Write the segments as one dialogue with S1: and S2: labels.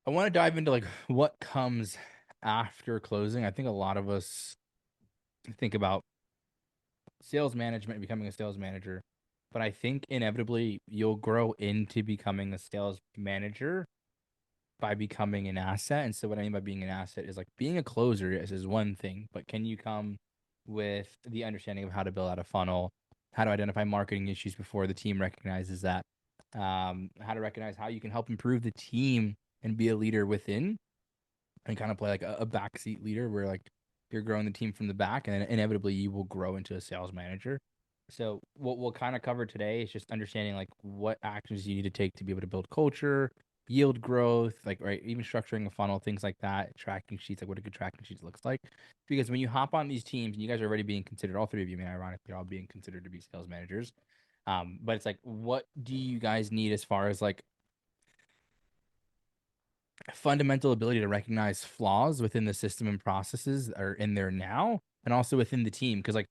S1: I want to dive into like what comes after closing. I think a lot of us think about sales management and becoming a sales manager, but I think inevitably you'll grow into becoming a sales manager by becoming an asset. And so what I mean by being an asset is like being a closer is one thing, but can you come with the understanding of how to build out a funnel, how to identify marketing issues before the team recognizes that, how to recognize how you can help improve the team and be a leader within and kind of play like a backseat leader where like you're growing the team from the back and then inevitably you will grow into a sales manager. So what we'll kind of cover today is just understanding like what actions you need to take to be able to build culture, yield growth, like right, even structuring a funnel, things like that, tracking sheets, like what a good tracking sheet looks like. Because when you hop on these teams and you guys are already being considered, all three of you, I mean, ironically, you're all being considered to be sales managers. But it's like, what do you guys need as far as like fundamental ability to recognize flaws within the system and processes that are in there now and also within the team because like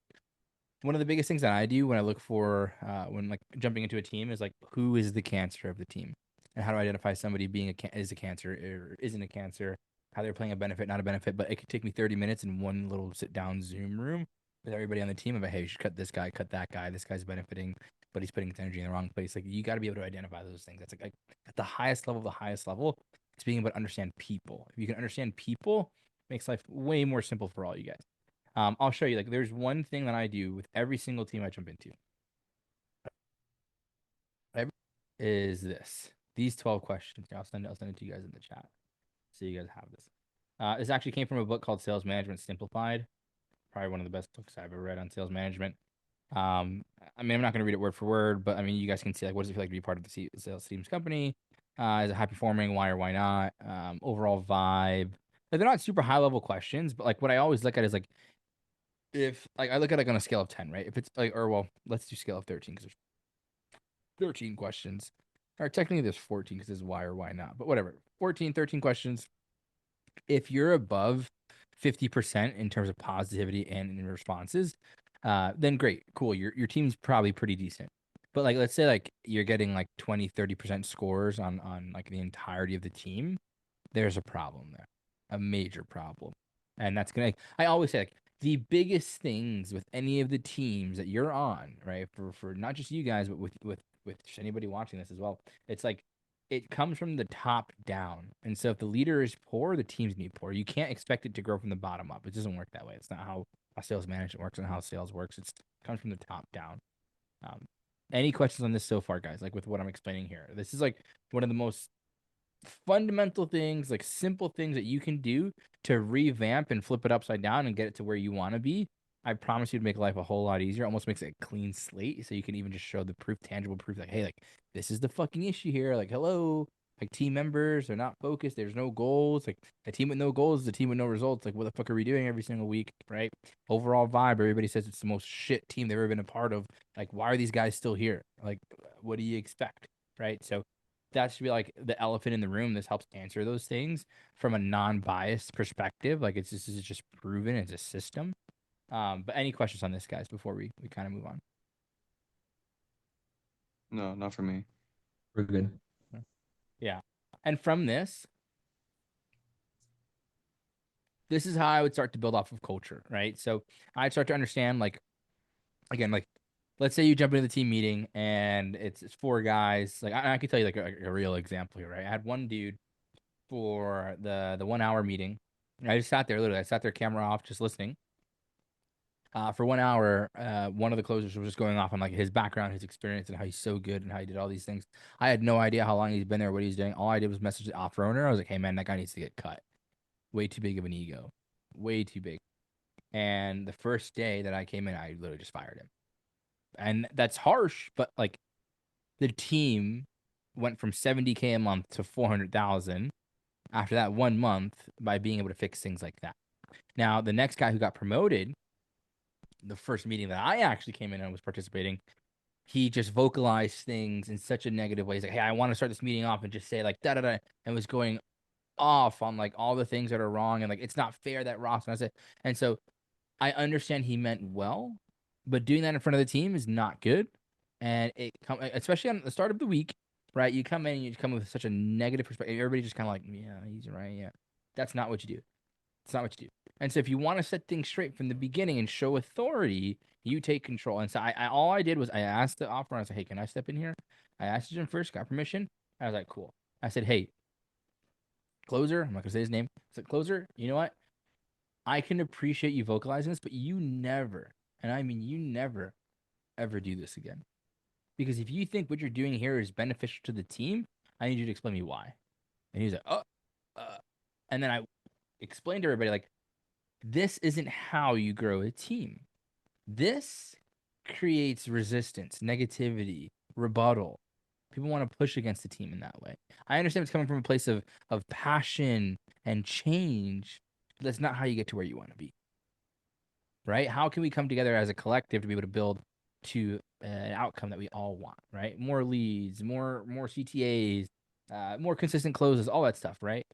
S1: one of the biggest things that I do when I look for when like jumping into a team is like who is the cancer of the team and how to identify somebody being is a cancer or isn't a cancer, how they're playing a benefit not a benefit. But it could take me 30 minutes in one little sit down Zoom room with everybody on the team about, hey, you should cut this guy, cut that guy, this guy's benefiting but he's putting his energy in the wrong place. Like you got to be able to identify those things. That's like at the highest level, it's being able to understand people. If you can understand people, it makes life way more simple for all you guys. I'll show you. Like, there's one thing that I do with every single team I jump into. Every, is this these 12 questions? I'll send it to you guys in the chat so you guys have this. This actually came from a book called Sales Management Simplified. Probably one of the best books I've ever read on sales management. I mean, I'm not going to read it word for word, but I mean, you guys can see like what does it feel like to be part of the sales team's company? Is it high performing? Why or why not? Overall vibe. Like, they're not super high level questions, but like what I always look at is like if like I look at like on a scale of 10, right? If it's like or well, let's do scale of 13 because there's 13 questions. Or technically there's 14 because there's why or why not, but whatever. 14, 13 questions. If you're above 50% in terms of positivity and in responses, then great, cool. Your team's probably pretty decent. But like let's say like you're getting like 20, 30% scores on like the entirety of the team, there's a problem there. A major problem. And that's gonna I always say like the biggest things with any of the teams that you're on, right? For not just you guys, but with anybody watching this as well. It's like it comes from the top down. And so if the leader is poor, the teams need poor. You can't expect it to grow from the bottom up. It doesn't work that way. It's not how sales management works and how sales works. It comes from the top down. Um, any questions on this so far, guys? Like with what I'm explaining here, this is like one of the most fundamental things, like simple things that you can do to revamp and flip it upside down and get it to where you want to be. I promise you to make life a whole lot easier. Almost makes it a clean slate, so you can even just show the proof, tangible proof, like, hey, like this is the fucking issue here. Like, hello, like team members are not focused. There's no goals. Like a team with no goals is a team with no results. Like, what the fuck are we doing every single week, right? Overall vibe. Everybody says it's the most shit team they've ever been a part of. Like, why are these guys still here? Like, what do you expect, right? So that should be like the elephant in the room. This helps answer those things from a non-biased perspective. Like this is just proven. It's a system. But any questions on this, guys, before we kind of move on?
S2: No, not for me.
S3: We're good.
S1: Yeah. And from this is how I would start to build off of culture, right? So I'd start to understand like again, like let's say you jump into the team meeting and it's four guys. Like I could tell you like a real example here, right? I had one dude for the 1 hour meeting. I just sat there literally. I sat there, camera off, just listening. For 1 hour, one of the closers was just going off on like his background, his experience, and how he's so good and how he did all these things. I had no idea how long he's been there, what he's doing. All I did was message the offer owner. I was like, "Hey man, that guy needs to get cut. Way too big of an ego, way too big." And the first day that I came in, I literally just fired him. And that's harsh, but like the team went from 70K a month to 400,000 after that 1 month by being able to fix things like that. Now, the next guy who got promoted, the first meeting that I actually came in and was participating, he just vocalized things in such a negative way. He's like, "Hey, I want to start this meeting off and just say like da da da," and was going off on like all the things that are wrong and like it's not fair that Ross and I said. And so I understand he meant well, but doing that in front of the team is not good. And it come especially on the start of the week. right? You come in and you come with such a negative perspective. Everybody just kind of like, yeah, he's right. Yeah. That's not what you do. It's not what you do. And so if you want to set things straight from the beginning and show authority, you take control. And so all I did was I asked the offer. I was like, hey, can I step in here? I asked him first, got permission. I was like, cool. I said, hey, closer. I'm not gonna say his name. I said, closer. You know what? I can appreciate you vocalizing this, but you never, and I mean you never, ever do this again. Because if you think what you're doing here is beneficial to the team, I need you to explain me why. And he's like, oh, and then I explained to everybody like, this isn't how you grow a team. This creates resistance, negativity, rebuttal. People want to push against the team in that way. I understand it's coming from a place of passion and change, but that's not how you get to where you want to be. Right? How can we come together as a collective to be able to build to an outcome that we all want, right? More leads, more CTAs, more consistent closes, all that stuff, right?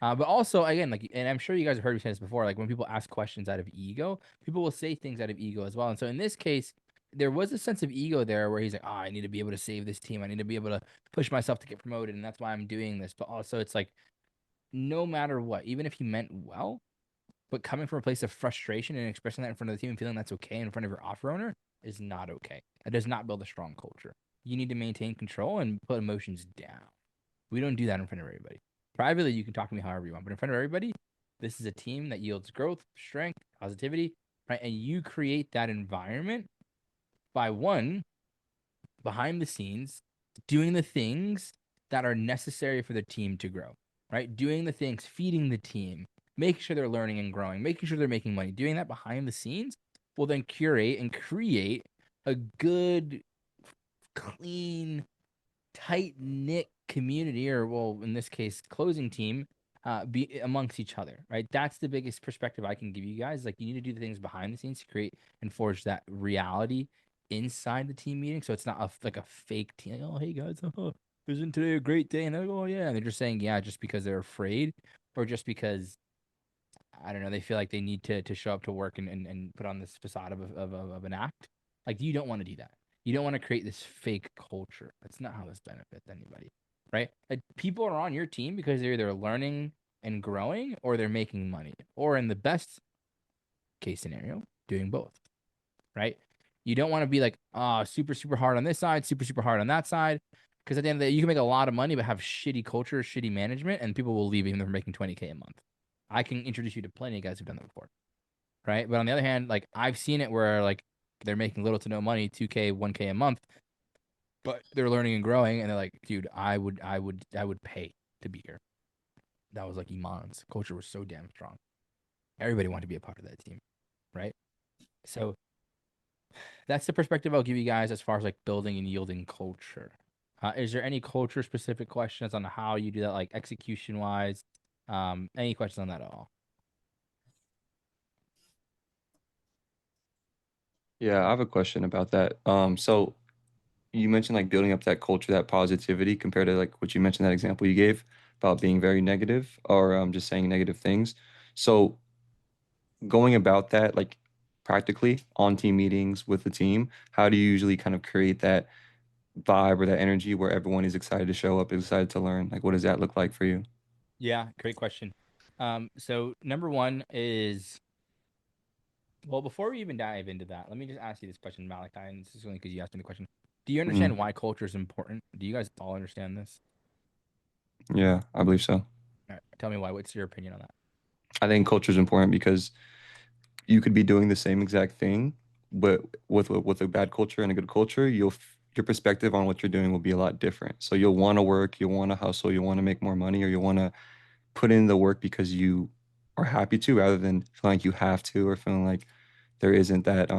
S1: But also, again, like, and I'm sure you guys have heard me say this before, like when people ask questions out of ego, people will say things out of ego as well. And so in this case, there was a sense of ego there where he's like, oh, I need to be able to save this team. I need to be able to push myself to get promoted. And that's why I'm doing this. But also, it's like, no matter what, even if he meant well, but coming from a place of frustration and expressing that in front of the team and feeling that's okay in front of your offer owner is not okay. That does not build a strong culture. You need to maintain control and put emotions down. We don't do that in front of everybody. Privately, you can talk to me however you want, but in front of everybody, this is a team that yields growth, strength, positivity, right? And you create that environment by one, behind the scenes, doing the things that are necessary for the team to grow, right? Doing the things, feeding the team, making sure they're learning and growing, making sure they're making money. Doing that behind the scenes will then curate and create a good, clean, tight knit community, or well, in this case, closing team, be amongst each other, right? That's the biggest perspective I can give you guys. Like, you need to do the things behind the scenes to create and forge that reality inside the team meeting, so it's not like a fake team. Like, oh, hey guys, isn't today a great day? And they're like, oh yeah, and they're just saying yeah, just because they're afraid, or just because I don't know, they feel like they need to show up to work and put on this facade of an act. Like, you don't want to do that. You don't want to create this fake culture. That's not how this benefits anybody, right? Like, people are on your team because they're either learning and growing or they're making money, or in the best case scenario, doing both, right? You don't want to be like, super, super hard on this side, super, super hard on that side. Because at the end of the day, you can make a lot of money, but have shitty culture, shitty management, and people will leave even if they're making 20K a month. I can introduce you to plenty of guys who've done that before, right? But on the other hand, like, I've seen it where like they're making little to no money, 2K, 1K a month, but they're learning and growing, and they're like, dude, I would pay to be here. That was like Iman's culture was so damn strong. Everybody wanted to be a part of that team, right? So that's the perspective I'll give you guys as far as like building and yielding culture. Is there any culture specific questions on how you do that, like execution wise? Any questions on that at all?
S2: Yeah, I have a question about that. So you mentioned like building up that culture, that positivity compared to like what you mentioned, that example you gave about being very negative or just saying negative things. So going about that, like practically on team meetings with the team, how do you usually kind of create that vibe or that energy where everyone is excited to show up, excited to learn? Like, what does that look like for you?
S1: Yeah, great question. So number one is, well, before we even dive into that, let me just ask you this question, Malachi, and this is only because you asked me the question. Do you understand
S2: Mm,
S1: why culture is important? Do you guys all understand this?
S2: yeah, I believe so.
S1: All right, tell me why. What's your opinion on that?
S2: I think culture is important because you could be doing the same exact thing, but with a bad culture and a good culture, your perspective on what you're doing will be a lot different. So you'll want to work, you'll want to hustle, you'll want to make more money, or you'll want to put in the work because you are happy to, rather than feeling like you have to, or feeling like there isn't that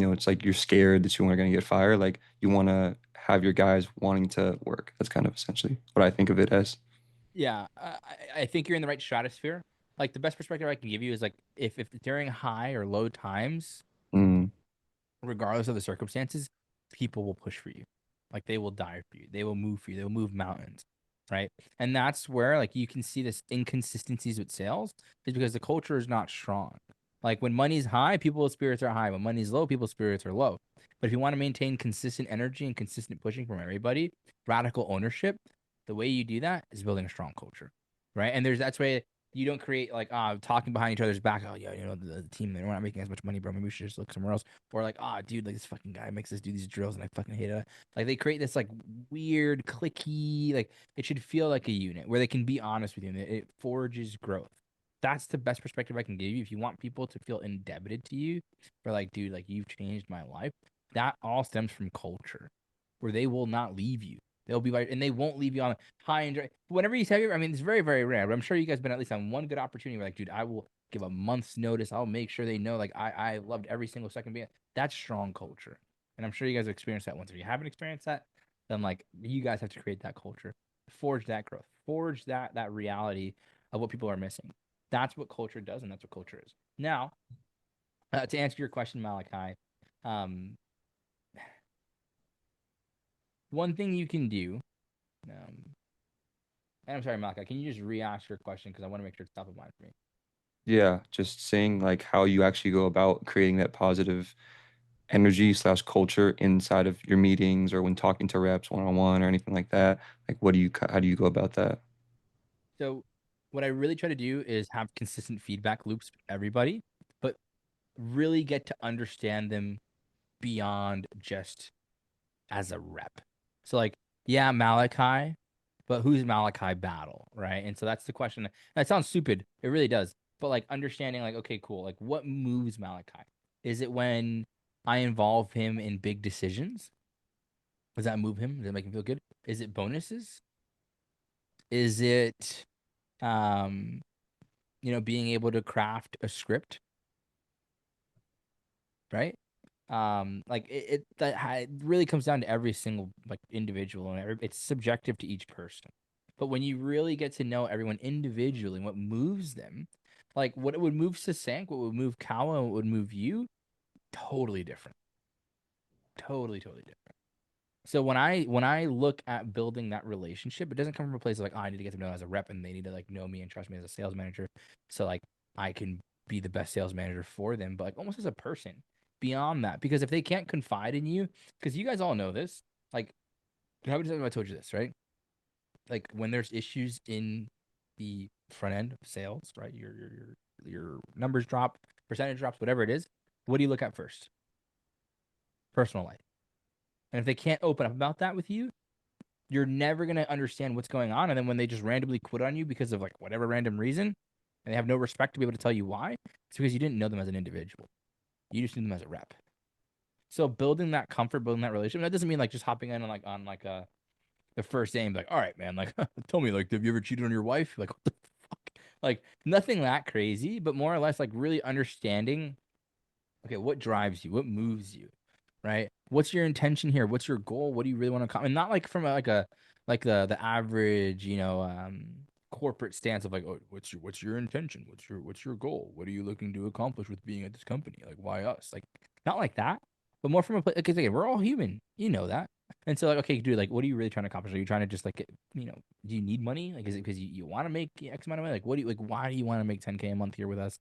S2: it's like you're scared that you are going to get fired. Like you want to have your guys wanting to work. That's kind of essentially what I think of it as.
S1: Yeah, I think you're in the right stratosphere. Like, the best perspective I can give you is like, if during high or low times,
S2: Mm,
S1: regardless of the circumstances, people will push for you. Like, they will die for you. They will move for you. They will move mountains, right? And that's where like you can see this inconsistencies with sales is because the culture is not strong. Like, when money's high, people's spirits are high. When money's low, people's spirits are low. But if you want to maintain consistent energy and consistent pushing from everybody, radical ownership, the way you do that is building a strong culture, right? And that's why you don't create like talking behind each other's back. Oh yeah, the team they're not making as much money, bro. Maybe we should just look somewhere else. Or like, dude, like this fucking guy makes us do these drills and I fucking hate it. Like they create this like weird clicky, like it should feel like a unit where they can be honest with you and it forges growth. That's the best perspective I can give you. If you want people to feel indebted to you, for like, dude, like you've changed my life, that all stems from culture, where they will not leave you. They'll be like, and they won't leave you on high and dry. Whenever you say, I mean, it's very, very rare, but I'm sure you guys been at least on one good opportunity where like, dude, I will give a month's notice. I'll make sure they know, like, I loved every single second being. That's strong culture, and I'm sure you guys have experienced that once. If you haven't experienced that, then like you guys have to create that culture, forge that growth, forge that reality of what people are missing. That's what culture does, and that's what culture is. Now, to answer your question, Malachi, um, one thing you can do, and I'm sorry, Malachi, can you just re-ask your question because I want to make sure it's top of mind for me.
S2: Yeah, just saying like how you actually go about creating that positive energy slash culture inside of your meetings or when talking to reps one on one or anything like that. Like, how do you go about that?
S1: So, what I really try to do is have consistent feedback loops with everybody, but really get to understand them beyond just as a rep. So, like, yeah, Malachi, but who's Malachi Battle, right? And so that's the question. That sounds stupid. It really does. But like understanding, like, okay, cool. Like, what moves Malachi? Is it when I involve him in big decisions? Does that move him? Does it make him feel good? Is it bonuses? Is it, um, being able to craft a script, right? Like it really comes down to every single like individual and it's subjective to each person. But when you really get to know everyone individually and what moves them, like what it would move Sasank, what would move Kawa, and what would move you, totally different. Totally, totally different. So when I look at building that relationship, it doesn't come from a place of like, oh, I need to get to know as a rep and they need to like know me and trust me as a sales manager. So like I can be the best sales manager for them, but like almost as a person beyond that. Because if they can't confide in you, because you guys all know this, like how many times have I told you this, right? Like when there's issues in the front end of sales, right? Your numbers drop, percentage drops, whatever it is, what do you look at first? Personal life. And if they can't open up about that with you, you're never going to understand what's going on. And then when they just randomly quit on you because of like whatever random reason, and they have no respect to be able to tell you why, it's because you didn't know them as an individual. You just knew them as a rep. So building that comfort, building that relationship, that doesn't mean like just hopping in on like the first day and be like, all right, man, like tell me, like, have you ever cheated on your wife? Like, what the fuck? Like nothing that crazy, but more or less like really understanding, okay, what drives you, what moves you, right? What's your intention here? What's your goal? What do you really want to accomplish? And not like from like the average, corporate stance of like, oh, what's your intention? What's your goal? What are you looking to accomplish with being at this company? Like, why us? Like, not like that, but more from a place because again, we're all human, you know that. And so like, okay, dude, like, what are you really trying to accomplish? Are you trying to just like, do you need money? Like, is it because you want to make X amount of money? Like, what do you like? Why do you want to make 10K a month here with us?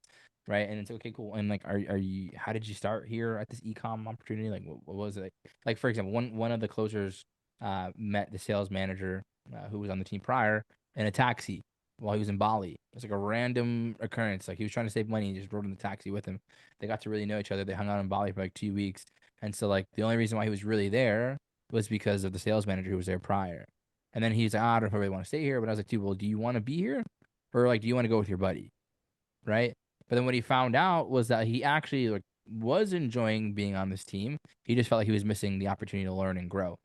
S1: Right. And it's okay, cool. And like, are you? How did you start here at this ecom opportunity? Like, what was it? Like for example, one of the closers met the sales manager who was on the team prior in a taxi while he was in Bali. It's like a random occurrence. Like he was trying to save money and just rode in the taxi with him. They got to really know each other. They hung out in Bali for like 2 weeks. And so like the only reason why he was really there was because of the sales manager who was there prior. And then he's like, I don't know if I really want to stay here. But I was like, dude, well, do you want to be here? Or like, do you want to go with your buddy? Right. But then what he found out was that he actually like was enjoying being on this team. He just felt like he was missing the opportunity to learn and grow.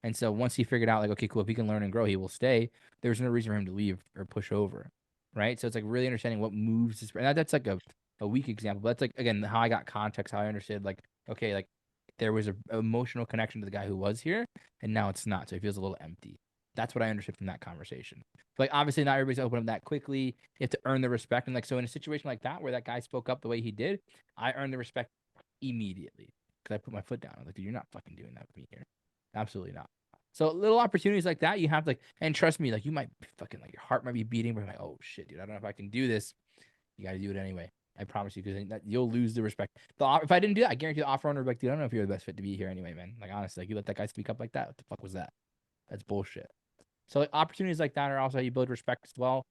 S1: And so once he figured out like, okay, cool, if he can learn and grow, he will stay. There's no reason for him to leave or push over. Right. So it's like really understanding what moves this. And that's like a weak example. But that's like again how I got context, how I understood like, okay, like there was a emotional connection to the guy who was here, and now it's not. So it feels a little empty. That's what I understood from that conversation. Like obviously not everybody's open up that quickly. You have to earn the respect. And like so in a situation like that where that guy spoke up the way he did, I earned the respect immediately. Because I put my foot down. I was like, dude, you're not fucking doing that with me here. Absolutely not. So little opportunities like that, you have to like, and trust me, like you might fucking like your heart might be beating, but you're like, oh shit, dude, I don't know if I can do this. You gotta do it anyway. I promise you, because you'll lose the respect. If I didn't do that, I guarantee the offer owner would be like, dude, I don't know if you're the best fit to be here anyway, man. Like honestly, like you let that guy speak up like that. What the fuck was that? That's bullshit. So like opportunities like that are also how you build respect as well.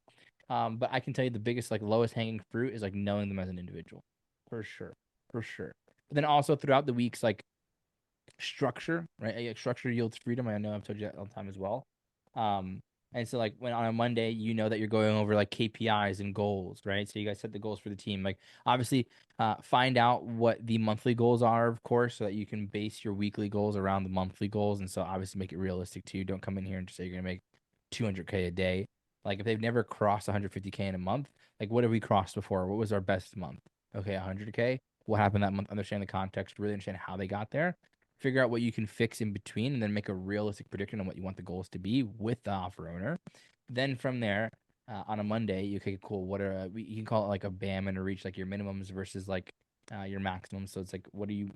S1: But I can tell you the biggest like lowest hanging fruit is like knowing them as an individual, for sure, for sure. But then also throughout the weeks, like structure, right? Like, structure yields freedom. I know I've told you that all the time as well. Um, and so like when on a Monday, you know that you're going over like KPIs and goals, right? So you guys set the goals for the team. Like obviously, find out what the monthly goals are, of course, so that you can base your weekly goals around the monthly goals. And so obviously make it realistic too. Don't come in here and just say you're gonna make 200K a day. Like if they've never crossed 150K in a month, like what have we crossed before? What was our best month? Okay, 100K. What happened that month? Understand the context, really understand how they got there, figure out what you can fix in between, and then make a realistic prediction on what you want the goals to be with the offer owner. Then from there, on a Monday, you okay, cool. What are you can call it like a BAM and a reach, like your minimums versus like your maximum. So it's like, what are you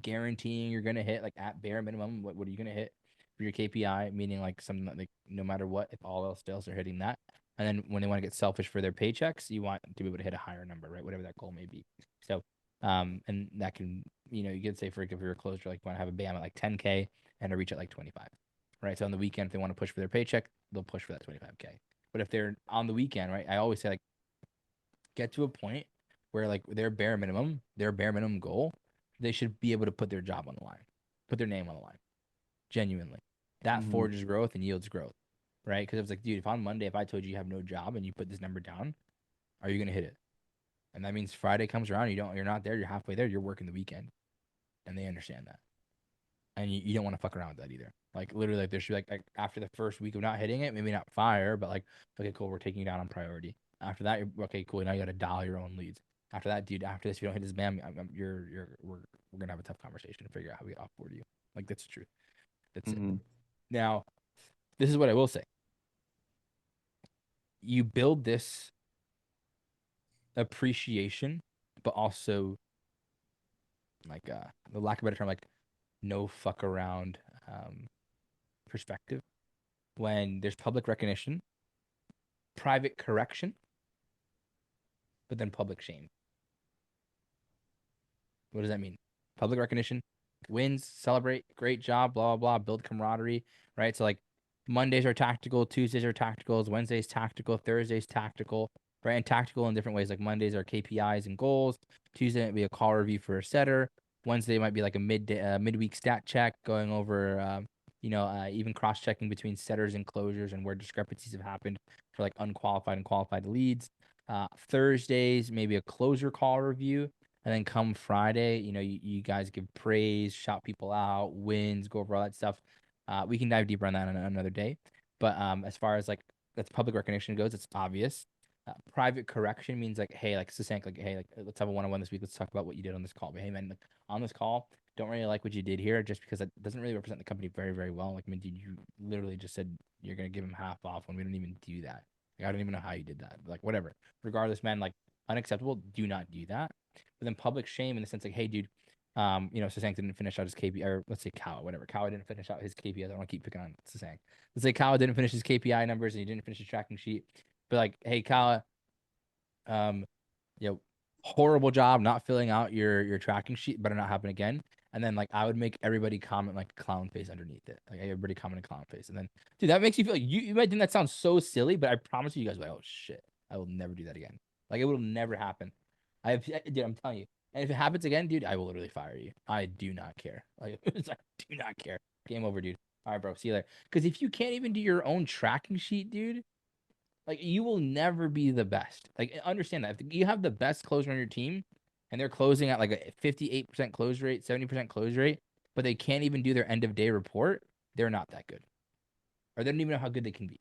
S1: guaranteeing you're gonna hit, like at bare minimum? What are you gonna hit for your KPI? Meaning like something that, like no matter what, if all else fails, they're hitting that. And then when they want to get selfish for their paychecks, you want to be able to hit a higher number, right? Whatever that goal may be. So and that can, you could say for if you're a closer, like you want to have a BAM at like 10K and a reach at like 25, right? So on the weekend, if they want to push for their paycheck, they'll push for that 25K. But if they're on the weekend, right? I always say like get to a point where like their bare minimum goal, they should be able to put their job on the line, put their name on the line, genuinely. That
S2: Mm-hmm.
S1: forges growth and yields growth, right? Because it was like, dude, if on Monday, if I told you you have no job and you put this number down, are you gonna hit it? And that means Friday comes around, you're not there, you're halfway there, you're working the weekend, and they understand that. And you don't want to fuck around with that either. Like literally, like there should be like after the first week of not hitting it, maybe not fire, but like okay, cool, we're taking you down on priority. After that, you're, okay, cool. Now you got to dial your own leads. After that, dude, after this, if you don't hit this BAM, we're gonna have a tough conversation to figure out how we offboard you. Like that's the truth. That's it.
S2: Mm-hmm.
S1: Now, this is what I will say. You build this appreciation, but also like the lack of a better term, like no fuck around perspective when there's public recognition, private correction, but then public shame. What does that mean? Public recognition, wins, celebrate, great job, blah, blah, blah, build camaraderie, right? So, like, Mondays are tactical, Tuesdays are tacticals, Wednesdays tactical, Thursdays tactical, right? And tactical in different ways. Like, Mondays are KPIs and goals, Tuesday might be a call review for a setter, Wednesday might be like a midweek stat check going over, even cross checking between setters and closures and where discrepancies have happened for like unqualified and qualified leads. Thursdays, maybe a closer call review. And then come Friday, you guys give praise, shout people out, wins, go over all that stuff. We can dive deeper on that on another day. But as far as like that's public recognition goes, it's obvious. Private correction means like, hey, like Sasank, like, hey, like let's have a one-on-one this week. Let's talk about what you did on this call. But hey, man, like, on this call, don't really like what you did here, just because that doesn't really represent the company very, very well. Like, I mean, dude, you literally just said you're gonna give him half off when we don't even do that. Like, I don't even know how you did that. But, like, whatever. Regardless, man, like unacceptable. Do not do that. But then public shame in the sense like, hey, dude, Sasank didn't finish out his KPI, or let's say Kawa, whatever. Kawa didn't finish out his KPI. I don't want to keep picking on Sasank. Let's say Kawa didn't finish his KPI numbers and he didn't finish his tracking sheet. But like, hey, Kawa, um, horrible job not filling out your tracking sheet, better not happen again. And then like I would make everybody comment like clown face underneath it. Like everybody comment a clown face. And then dude, that makes you feel like you might think that sounds so silly, but I promise you guys like, oh shit, I will never do that again. Like it will never happen. Dude, I'm telling you. And if it happens again, dude, I will literally fire you. I do not care. Like I do not care. Game over, dude. All right, bro. See you later. Because if you can't even do your own tracking sheet, dude, like you will never be the best. Like understand that if you have the best closer on your team and they're closing at like a 58% close rate, 70% close rate, but they can't even do their end of day report, they're not that good. Or they don't even know how good they can be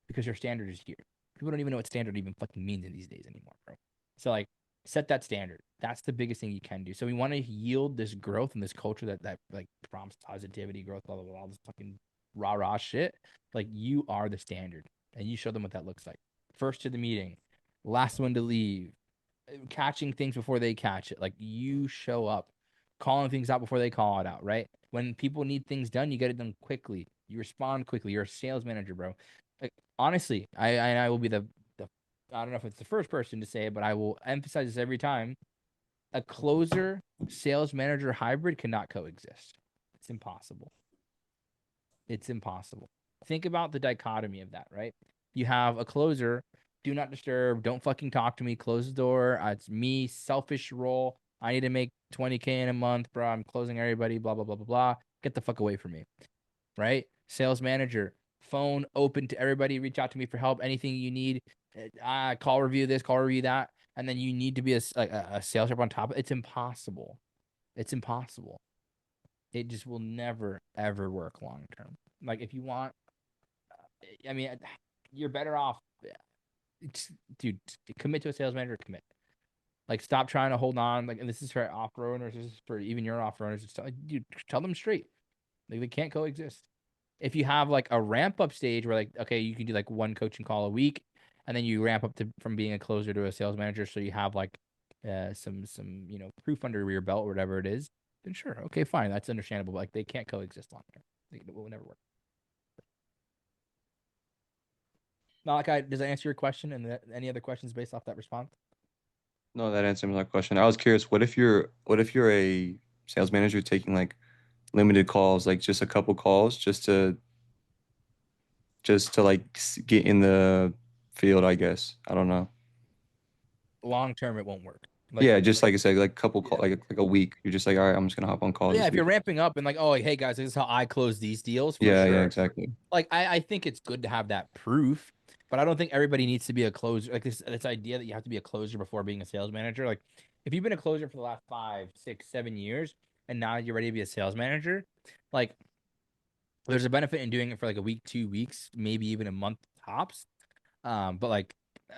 S1: because their standard is here. People don't even know what standard even fucking means in these days anymore, bro. So like set that standard. That's the biggest thing you can do. So we want to yield this growth and this culture that like prompts positivity, growth, blah blah blah, all this fucking rah shit. Like you are the standard and you show them what that looks like. First to the meeting, last one to leave, catching things before they catch it. Like you show up, calling things out before they call it out, right? When people need things done, you get it done quickly. You respond quickly. You're a sales manager, bro. Like honestly, I will be the I don't know if it's the first person to say it, but I will emphasize this every time. A closer sales manager hybrid cannot coexist. It's impossible. It's impossible. Think about the dichotomy of that, right? You have a closer, do not disturb, don't fucking talk to me, close the door. It's me, selfish role. I need to make 20K in a month, bro. I'm closing everybody, blah, blah, blah, blah, blah. Get the fuck away from me, right? Sales manager, phone open to everybody, reach out to me for help, anything you need. Call review this, call review that. And then you need to be a sales rep on top. It's impossible. It's impossible. It just will never, ever work long term. Like, if you want, I mean, you're better off, dude, commit to a sales manager, commit. Like, stop trying to hold on. Like, and this is for off-road owners, this is for even your off-road owners. Dude, tell them straight. Like, they can't coexist. If you have like a ramp up stage where, like, okay, you can do like one coaching call a week, and then you ramp up to from being a closer to a sales manager, so you have like some proof under your belt or whatever it is, then sure, okay, fine, that's understandable. But like, they can't coexist long term. It will never work. Malachi, does that answer your question? And any other questions based off that response?
S2: No, that answers my question. I was curious, what if you're a sales manager taking like limited calls, like just a couple calls, just to like get in the field, I guess. I don't know.
S1: Long term, it won't work. Like,
S2: Yeah, just like I said, like couple call, like a week. You're just like, all right, I'm just gonna hop on calls
S1: yeah,
S2: this
S1: if you're
S2: week.
S1: ramping up and like, oh, hey guys, this is how I close these deals for
S2: Yeah, yeah,
S1: sure.
S2: exactly.
S1: Like, I think it's good to have that proof, but I don't think everybody needs to be a closer. Like, this idea that you have to be a closer before being a sales manager. Like, if you've been a closer for the last 5, 6, 7 years, and now you're ready to be a sales manager, like, there's a benefit in doing it for like a week, 2 weeks, maybe even a month tops. But like, uh,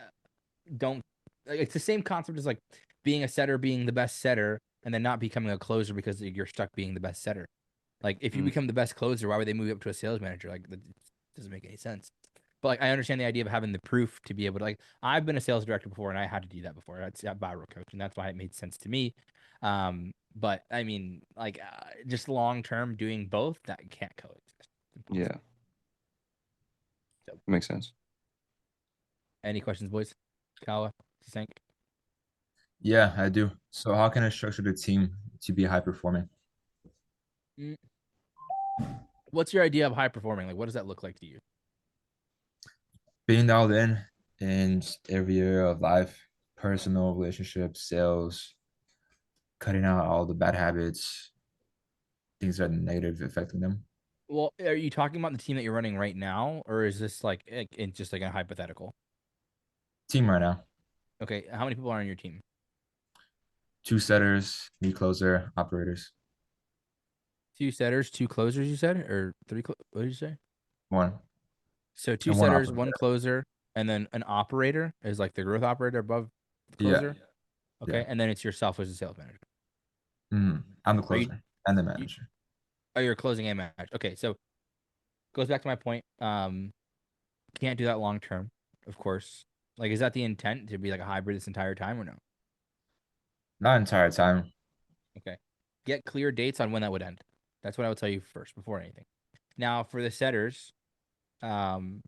S1: don't like, it's the same concept as like being a setter, being the best setter, and then not becoming a closer because you're stuck being the best setter. Like, if you
S2: Mm.
S1: become the best closer, why would they move you up to a sales manager? Like, that doesn't make any sense. But like, I understand the idea of having the proof to be able to, like, I've been a sales director before and I had to do that before. That's at Viral Coach, and that's why it made sense to me. But I mean, like, just long term doing both, that can't coexist. It's impossible.
S2: Yeah,
S1: So,
S2: makes sense.
S1: any questions, boys? Kawa, Sank?
S3: Yeah, I do. So how can I structure the team to be high performing?
S1: Mm, What's your idea of high performing? Like, what does that look like to you?
S3: Being dialed in every area of life, personal, relationships, sales, cutting out all the bad habits, things that are negative affecting them.
S1: Well, are you talking about the team that you're running right now, or is this like in just like a hypothetical?
S3: Team right now.
S1: Okay, how many people are on your team?
S3: 2 setters, me closer, operators.
S1: 2 setters, 2 closers, you said, or three? What did you say?
S3: 1
S1: So 2
S3: and 1
S1: setters,
S3: operator.
S1: 1 closer, and then an operator is like the growth operator above the
S3: Yeah.
S1: closer. Okay,
S3: Yeah.
S1: and then it's yourself as a sales manager.
S3: I'm the
S1: Are you,
S3: closer and the
S1: you
S3: manager.
S1: you're closing a match. Okay, so goes back to my point. Can't do that long term, of course. Like, is that the intent to be like a hybrid this entire time or no?
S3: Not entire time.
S1: Okay. Get clear dates on when that would end. That's what I would tell you first before anything. Now, for the setters, um,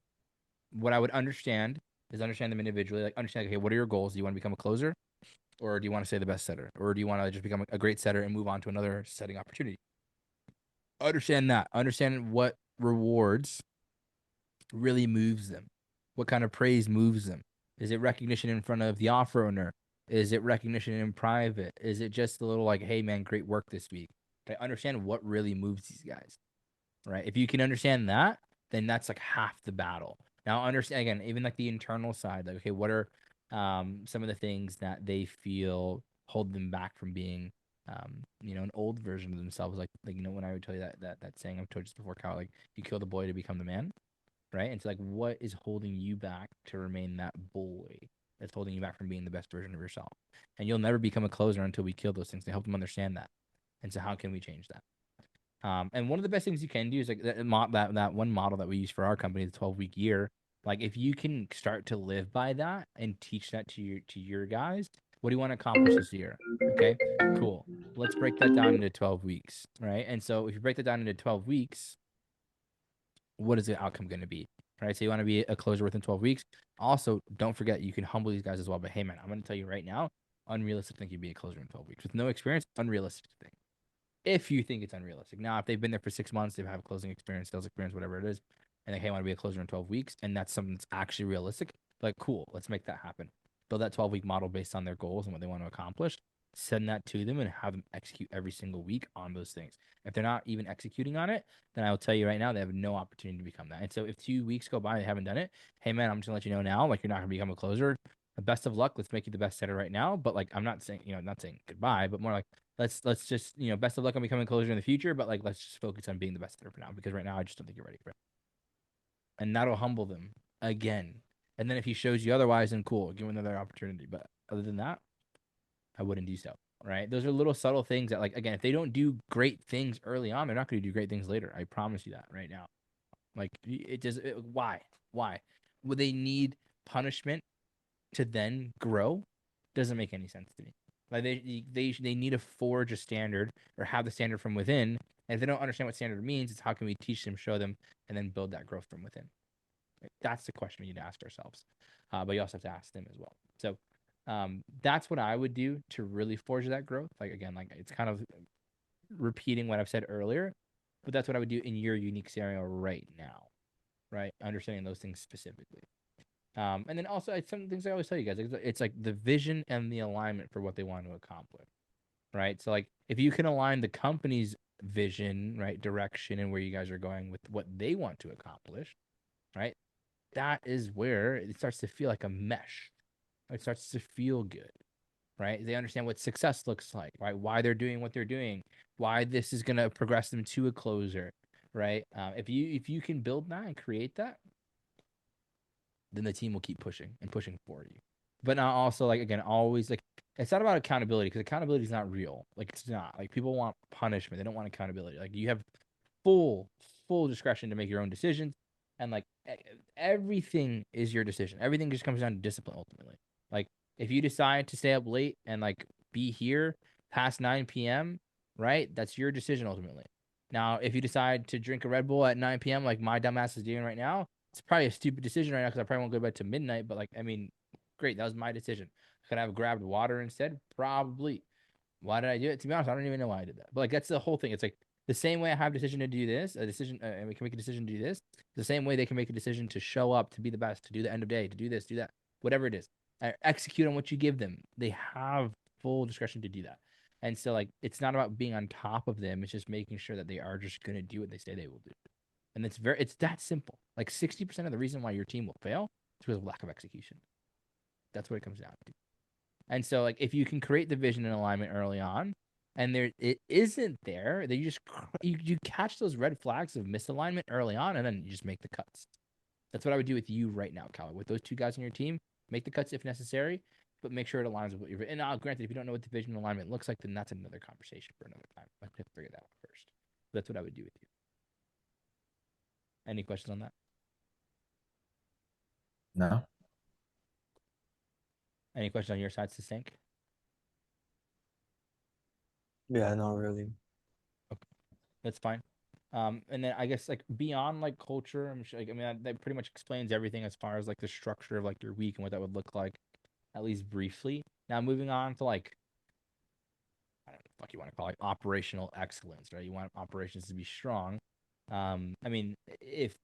S1: what I would understand is understand them individually. Like, understand, okay, what are your goals? Do you want to become a closer, or do you want to stay the best setter, or do you want to just become a great setter and move on to another setting opportunity? Understand that. Understand what rewards really moves them. What kind of praise moves them? Is it recognition in front of the offer owner? Is it recognition in private? Is it just a little like, hey man, great work this week? Okay, understand what really moves these guys, right? If you can understand that, then that's like half the battle. Now understand again, even like the internal side, like, okay, what are some of the things that they feel hold them back from being an old version of themselves? Like when I would tell you that saying I've told you this before, Kyle, like you kill the boy to become the man, right? And so like what is holding you back to remain that boy that's holding you back from being the best version of yourself? And you'll never become a closer until we kill those things to help them understand that. And so how can we change that? And one of the best things you can do is like that one model that we use for our company, the 12-week year. Like if you can start to live by that and teach that to your guys, what do you want to accomplish this year? Okay, cool. Let's break that down into 12 weeks, right? And so if you break that down into 12 weeks, what is the outcome going to be, right? So you want to be a closer within 12 weeks. Also, don't forget you can humble these guys as well. But hey, man, I'm going to tell you right now, unrealistic to think you'd be a closer in 12 weeks with no experience. Unrealistic to think. If you think it's unrealistic. Now, if they've been there for 6 months, they have closing experience, sales experience, whatever it is, and they hey, want to be a closer in 12 weeks, and that's something that's actually realistic, like cool, let's make that happen. Build that 12-week model based on their goals and what they want to accomplish. Send that to them and have them execute every single week on those things. If they're not even executing on it, then I will tell you right now, they have no opportunity to become that. And so if 2 weeks go by and they haven't done it, hey man, I'm just gonna let you know now, like you're not gonna become a closer. Best of luck. Let's make you the best setter right now. But like I'm not saying, not saying goodbye, but more like let's just, best of luck on becoming closer in the future, but like let's just focus on being the best setter for now because right now I just don't think you're ready for it. And that'll humble them again. And then if he shows you otherwise, then cool, give him another opportunity. But other than that, I wouldn't do so. Right? Those are little subtle things that, like, again, if they don't do great things early on, they're not going to do great things later. I promise you that right now. Like it does. Why? Why would they need punishment to then grow? Doesn't make any sense to me. Like they need to forge a standard or have the standard from within. And if they don't understand what standard means, it's how can we teach them, show them, and then build that growth from within. Like, that's the question we need to ask ourselves. But you also have to ask them as well. So that's what I would do to really forge that growth. Like again, like it's kind of repeating what I've said earlier, but that's what I would do in your unique scenario right now, right? Understanding those things specifically. And then also some things I always tell you guys, it's like the vision and the alignment for what they want to accomplish, right? So like if you can align the company's vision, right, direction and where you guys are going with what they want to accomplish, right? That is where it starts to feel like a mesh. It starts to feel good, right? They understand what success looks like, right? Why they're doing what they're doing, why this is going to progress them to a closer, right? If you can build that and create that, then the team will keep pushing and pushing for you. But now also, like again, always like it's not about accountability because accountability is not real. Like it's not. Like people want punishment. They don't want accountability. Like you have full discretion to make your own decisions, and like everything is your decision. Everything just comes down to discipline ultimately. Like if you decide to stay up late and like be here past 9 p.m., right? That's your decision ultimately. Now, if you decide to drink a Red Bull at 9 p.m., like my dumbass is doing right now, it's probably a stupid decision right now because I probably won't go to bed to midnight. But like, I mean, great, that was my decision. Could I have grabbed water instead? Probably. Why did I do it? To be honest, I don't even know why I did that. But like, that's the whole thing. It's like the same way I have a decision to do this, and we can make a decision to do this. The same way they can make a decision to show up, to be the best, to do the end of day, to do this, do that, whatever it is. Execute on what you give them. They have full discretion to do that. And so, like, it's not about being on top of them. It's just making sure that they are just going to do what they say they will do. And it's that simple. Like 60% of the reason why your team will fail is because of lack of execution. That's what it comes down to. And so, like, if you can create the vision and alignment early on, and it isn't there, then you catch those red flags of misalignment early on, and then you just make the cuts. That's what I would do with you right now, Cal. With those two guys on your team, make the cuts if necessary, but make sure it aligns with what you're. And granted, if you don't know what the vision and alignment looks like, then that's another conversation for another time. I have to figure that out first. But that's what I would do with you. Any questions on that?
S3: No.
S1: Any questions on your side, Succinct?
S4: Yeah, not really.
S1: That's fine. And then I guess like beyond like culture, I'm sure, like, I mean that pretty much explains everything as far as like the structure of like your week and what that would look like, at least briefly. Now moving on to like I don't know what the fuck you want to call it, operational excellence, right? You want operations to be strong. I mean, if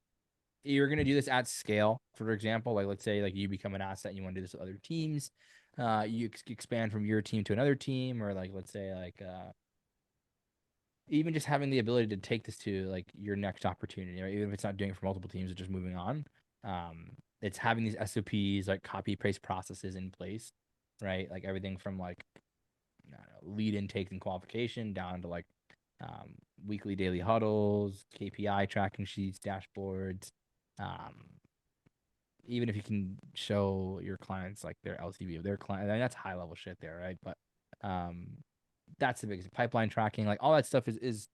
S1: you're gonna do this at scale, for example, like let's say like you become an asset and you want to do this with other teams, you expand from your team to another team, or like let's say like even just having the ability to take this to like your next opportunity, right? Even if it's not doing it for multiple teams, it's just moving on. It's having these SOPs, like copy paste processes in place, right? Like everything from like I don't know, lead intake and qualification down to like weekly, daily huddles, KPI tracking sheets, dashboards. Even if you can show your clients like their LTV of their client, I mean, that's high level shit there, right? But that's the biggest pipeline tracking, like all that stuff is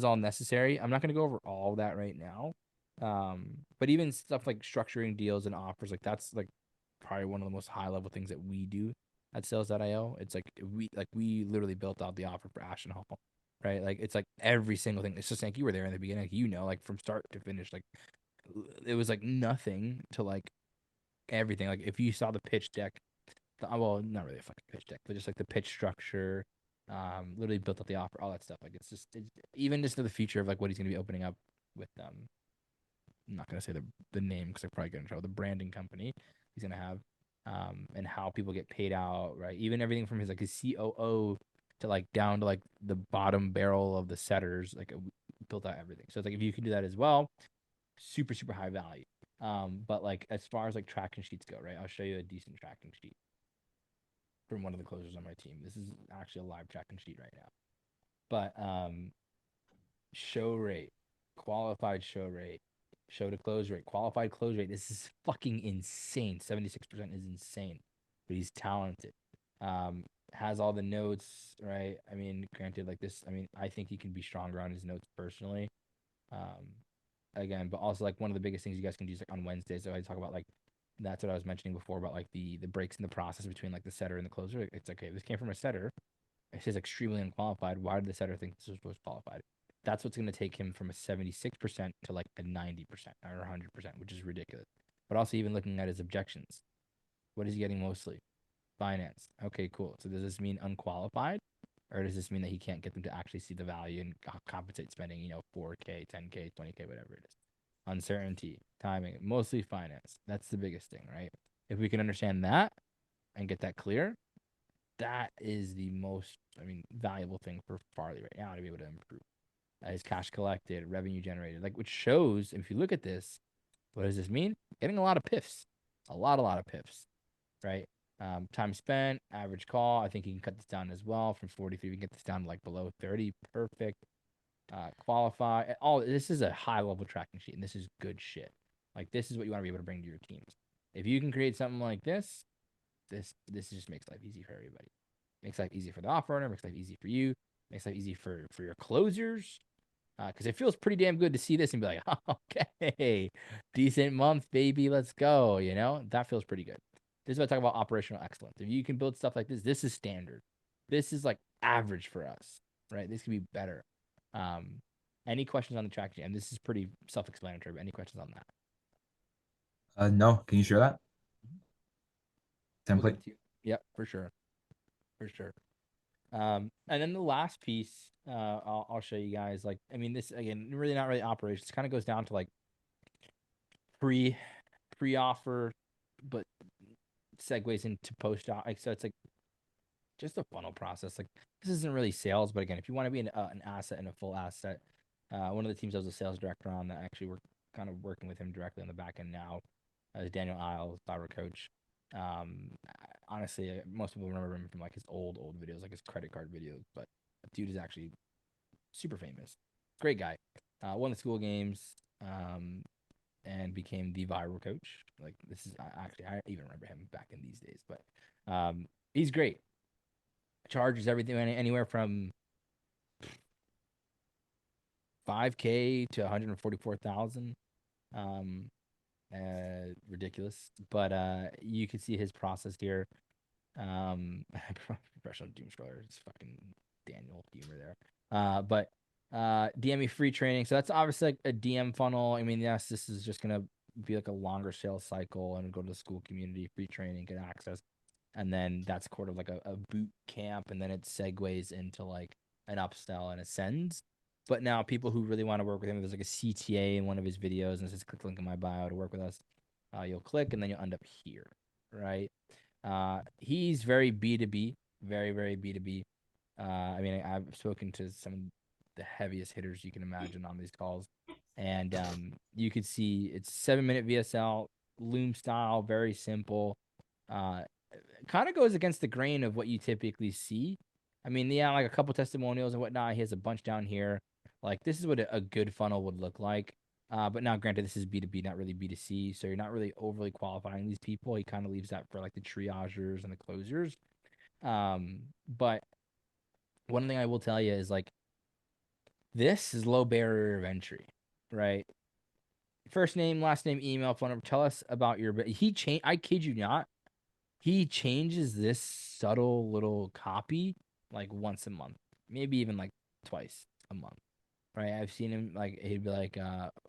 S1: all necessary. I'm not going to go over all of that right now. But even stuff like structuring deals and offers, like that's like probably one of the most high level things that we do at sales.io. It's like we literally built out the offer for Ashton Hall, right? Like it's like every single thing. It's just like you were there in the beginning, like, like from start to finish, like it was like nothing to like everything. Like if you saw the pitch deck, well, not really a fucking pitch deck, but just like the pitch structure, literally built up the offer, all that stuff. Like it's even just to the future of like what he's gonna be opening up with I'm not gonna say the name because I probably get in trouble. The branding company he's gonna have, and how people get paid out, right? Even everything from his COO to like down to like the bottom barrel of the setters, like built out everything. So it's like if you can do that as well, super super high value. But like as far as like tracking sheets go, right? I'll show you a decent tracking sheet from one of the closers on my team. This is actually a live tracking sheet right now. But show rate, qualified show rate, show to close rate, qualified close rate. This is fucking insane. 76% is insane. But he's talented. Has all the notes, right? I mean, granted, like this, I mean, I think he can be stronger on his notes personally. Again, but also like one of the biggest things you guys can do is like on Wednesdays. So I talk about like that's what I was mentioning before about like the breaks in the process between like the setter and the closer. It's okay. This came from a setter. It says extremely unqualified. Why did the setter think this was qualified? That's what's going to take him from a 76% to like a 90% or 100%, which is ridiculous. But also even looking at his objections, what is he getting mostly? Finance. Okay, cool. So does this mean unqualified? Or does this mean that he can't get them to actually see the value and compensate spending, 4K, 10K, 20K, whatever it is? Uncertainty, timing, mostly finance. That's the biggest thing, right? If we can understand that and get that clear, that is the most, valuable thing for Farley right now to be able to improve. His cash collected, revenue generated, like which shows, if you look at this, what does this mean? Getting a lot of piffs, a lot of piffs, right? Time spent, average call. I think you can cut this down as well from 43. We can get this down to like below 30. Perfect. Qualify. All this is a high level tracking sheet, and this is good shit. Like this is what you want to be able to bring to your teams. If you can create something like this just makes life easy for everybody. Makes life easy for the offer owner. Makes life easy for you. Makes life easy for your closers. Because it feels pretty damn good to see this and be like, okay, decent month, baby, let's go. That feels pretty good. This is what I talk about operational excellence. If you can build stuff like this, this is standard. This is like average for us, right? This could be better. Any questions on the track jam? This is pretty self-explanatory, but any questions on that?
S3: No. Can you share that
S1: We'll
S3: template?
S1: get to you. Yep, for sure. For sure. And then the last piece, I'll show you guys. Like, this again, really not really operations. Kind of goes down to like pre-offer, but segues into post-op. Like, so it's like just a funnel process. Like, this isn't really sales, but again, if you want to be an asset and a full asset, one of the teams I was a sales director on that actually we're kind of working with him directly on the back end now, is Daniel Isles, our coach. Honestly, most people remember him from like his old videos, like his credit card videos, but the dude is actually super famous. Great guy. Won the school games, and became the viral coach. Like this is actually, I even remember him back in these days, but he's great. Charges everything anywhere from 5K to 144,000. Ridiculous, but you can see his process here. Professional doom scroller, it's fucking Daniel humor there. But DME free training, so that's obviously like a DM funnel. Yes, this is just gonna be like a longer sales cycle and go to the school community, free training, get access, and then that's sort of like a boot camp, and then it segues into like an upsell and ascends. But now people who really want to work with him, there's like a CTA in one of his videos, and it says click the link in my bio to work with us. You'll click, and then you'll end up here, right? He's very B2B, very, very B2B. I've spoken to some of the heaviest hitters you can imagine on these calls, and you could see it's 7-minute VSL, Loom style, very simple. Kind of goes against the grain of what you typically see. Like a couple testimonials and whatnot. He has a bunch down here. Like this is what a good funnel would look like. But now, granted, this is B2B, not really B2C, so you're not really overly qualifying these people. He kind of leaves that for like the triagers and the closers. But one thing I will tell you is like this is low barrier of entry, right? First name, last name, email, phone number. Tell us about your. I kid you not. He changes this subtle little copy like once a month, maybe even like twice a month. right? I've seen him like he'd be like,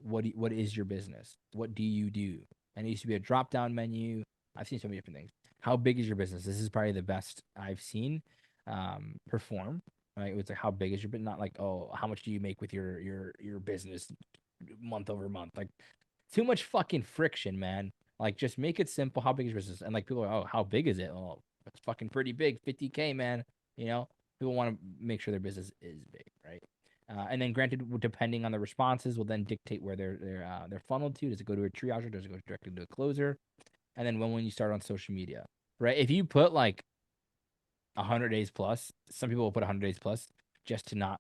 S1: what is your business? What do you do? And it used to be a drop down menu. I've seen so many different things. How big is your business? This is probably the best I've seen perform. Right? It was like how big is your, but not like, oh, how much do you make with your business month over month? Like too much fucking friction, man. Like just make it simple. How big is your business? And like people are, oh, how big is it? Oh, it's fucking pretty big, 50K, man. You know, people want to make sure their business is big, right? And then, granted, depending on the responses, will then dictate where they're funneled to. Does it go to a triager? Does it go directly to a closer? And then when you start on social media, right? If you put like 100 days plus, some people will put 100 days plus just to not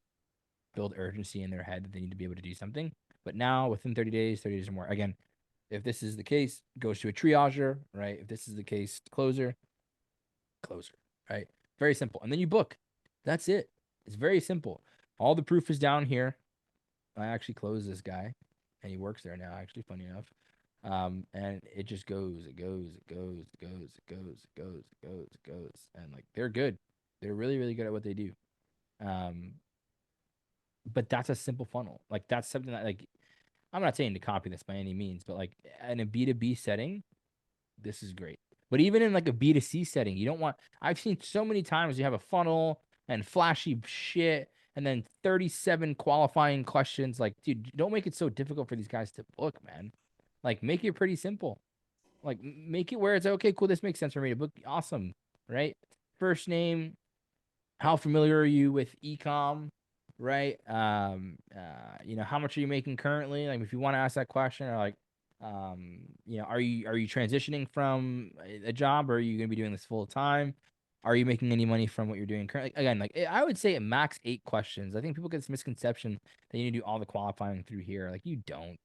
S1: build urgency in their head that they need to be able to do something. But now, within 30 days or more, again, if this is the case, goes to a triager, right? If this is the case, closer, right? Very simple. And then you book. That's it. It's very simple. All the proof is down here. I actually closed this guy, and he works there now. Actually, funny enough, and it just goes, and like they're good. They're really, really good at what they do. But that's a simple funnel. Like that's something that like I'm not saying to copy this by any means, but like in a B2B setting, this is great. But even in like a B2C setting, you don't want. I've seen so many times you have a funnel and flashy shit and then 37 qualifying questions. Like, dude, don't make it so difficult for these guys to book, man. Like, make it pretty simple. Like, make it where it's okay, cool. This makes sense for me to book. Awesome, right? First name. How familiar are you with ecom? Right. How much are you making currently? Like, if you want to ask that question, or like, are you transitioning from a job, or are you going to be doing this full time? Are you making any money from what you're doing currently? Again, like I would say at max 8 questions. I think people get this misconception that you need to do all the qualifying through here. Like you don't.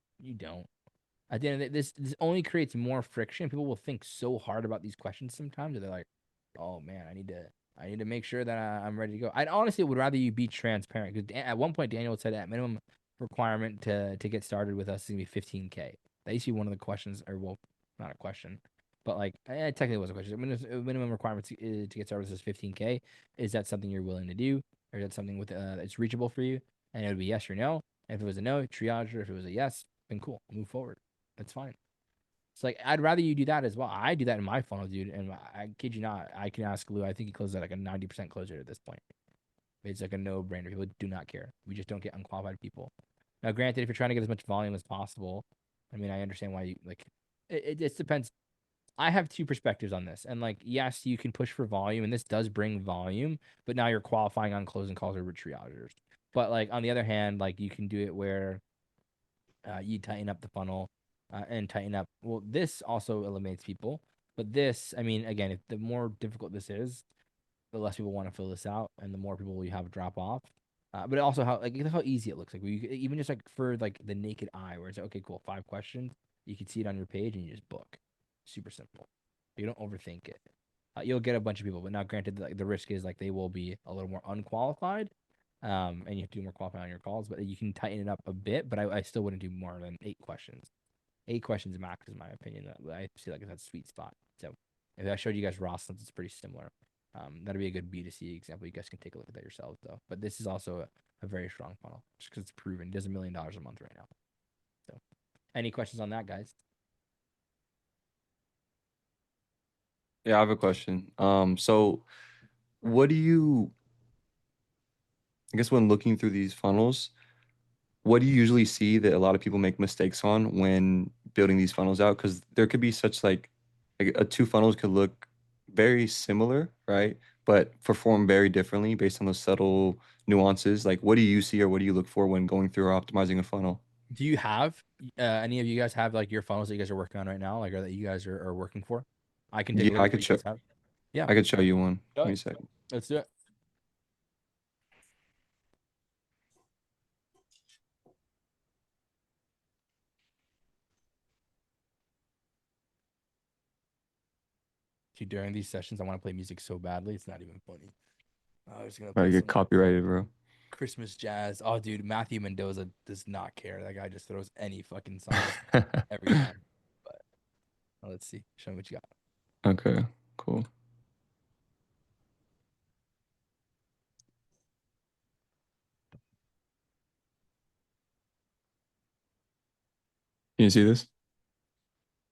S1: At the end of this only creates more friction. People will think so hard about these questions sometimes that they're like, oh man, I need to make sure that I'm ready to go. I honestly would rather you be transparent because at one point Daniel said that minimum requirement to get started with us is gonna be 15K. That used to be one of the questions, or well, not a question, but like technically it was a question. Minimum requirement to get started with us is 15K. Is that something you're willing to do, or is that something with that's reachable for you? And it would be yes or no. And if it was a no, triage. If it was a yes, then cool, move forward. That's fine. It's like I'd rather you do that as well. I do that in my funnel, dude. And I kid you not, I can ask Lou. I think he closes at like a 90% closer at this point. It's like a no-brainer. People do not care. We just don't get unqualified people. Now, granted, if you're trying to get as much volume as possible, I mean, I understand why you like. It just depends. I have two perspectives on this, and like, yes, you can push for volume, and this does bring volume, but now you're qualifying on closing calls or triagers. But like on the other hand, like you can do it where you tighten up the funnel and tighten up. Well, this also eliminates people, but this, I mean, again, if the more difficult this is, the less people want to fill this out, and the more people you have drop off. But also how easy it looks. Like even just like for like the naked eye, where it's like, okay, cool, 5 questions, you can see it on your page and you just book. Super simple. You don't overthink it. You'll get a bunch of people, but now granted, the risk is like they will be a little more unqualified, and you have to do more qualifying on your calls. But you can tighten it up a bit. But I still wouldn't do more than 8 questions. 8 questions max, is my opinion. I see like that's a sweet spot. So if I showed you guys Rossland's, it's pretty similar. That'd be a good B2C example. You guys can take a look at that yourselves, though. But this is also a very strong funnel, just because it's proven. It does $1 million a month right now. So, any questions on that, guys?
S2: Yeah, I have a question. So what do you, I guess when looking through these funnels, what do you usually see that a lot of people make mistakes on when building these funnels out? Because there could be such like a 2 funnels could look very similar, right? But perform very differently based on those subtle nuances. Like, what do you see or what do you look for when going through or optimizing a funnel?
S1: Do you have any of you guys have like your funnels that you guys are working on right now, like or that you guys are working for? I can take a
S2: Yeah,
S1: look at what you guys have. Yeah,
S2: I could show you one.
S1: Go
S2: Give me a
S1: ahead.
S2: second.
S1: Let's do it. Dude, during these sessions, I want to play music so badly, it's not even funny. I was gonna
S2: About to
S1: play
S2: get
S1: some
S2: copyrighted, bro.
S1: Christmas jazz. Oh, dude, Matthew Mendoza does not care. That guy just throws any fucking song every time. But let's see. Show me what you got.
S2: Okay, cool. You see this?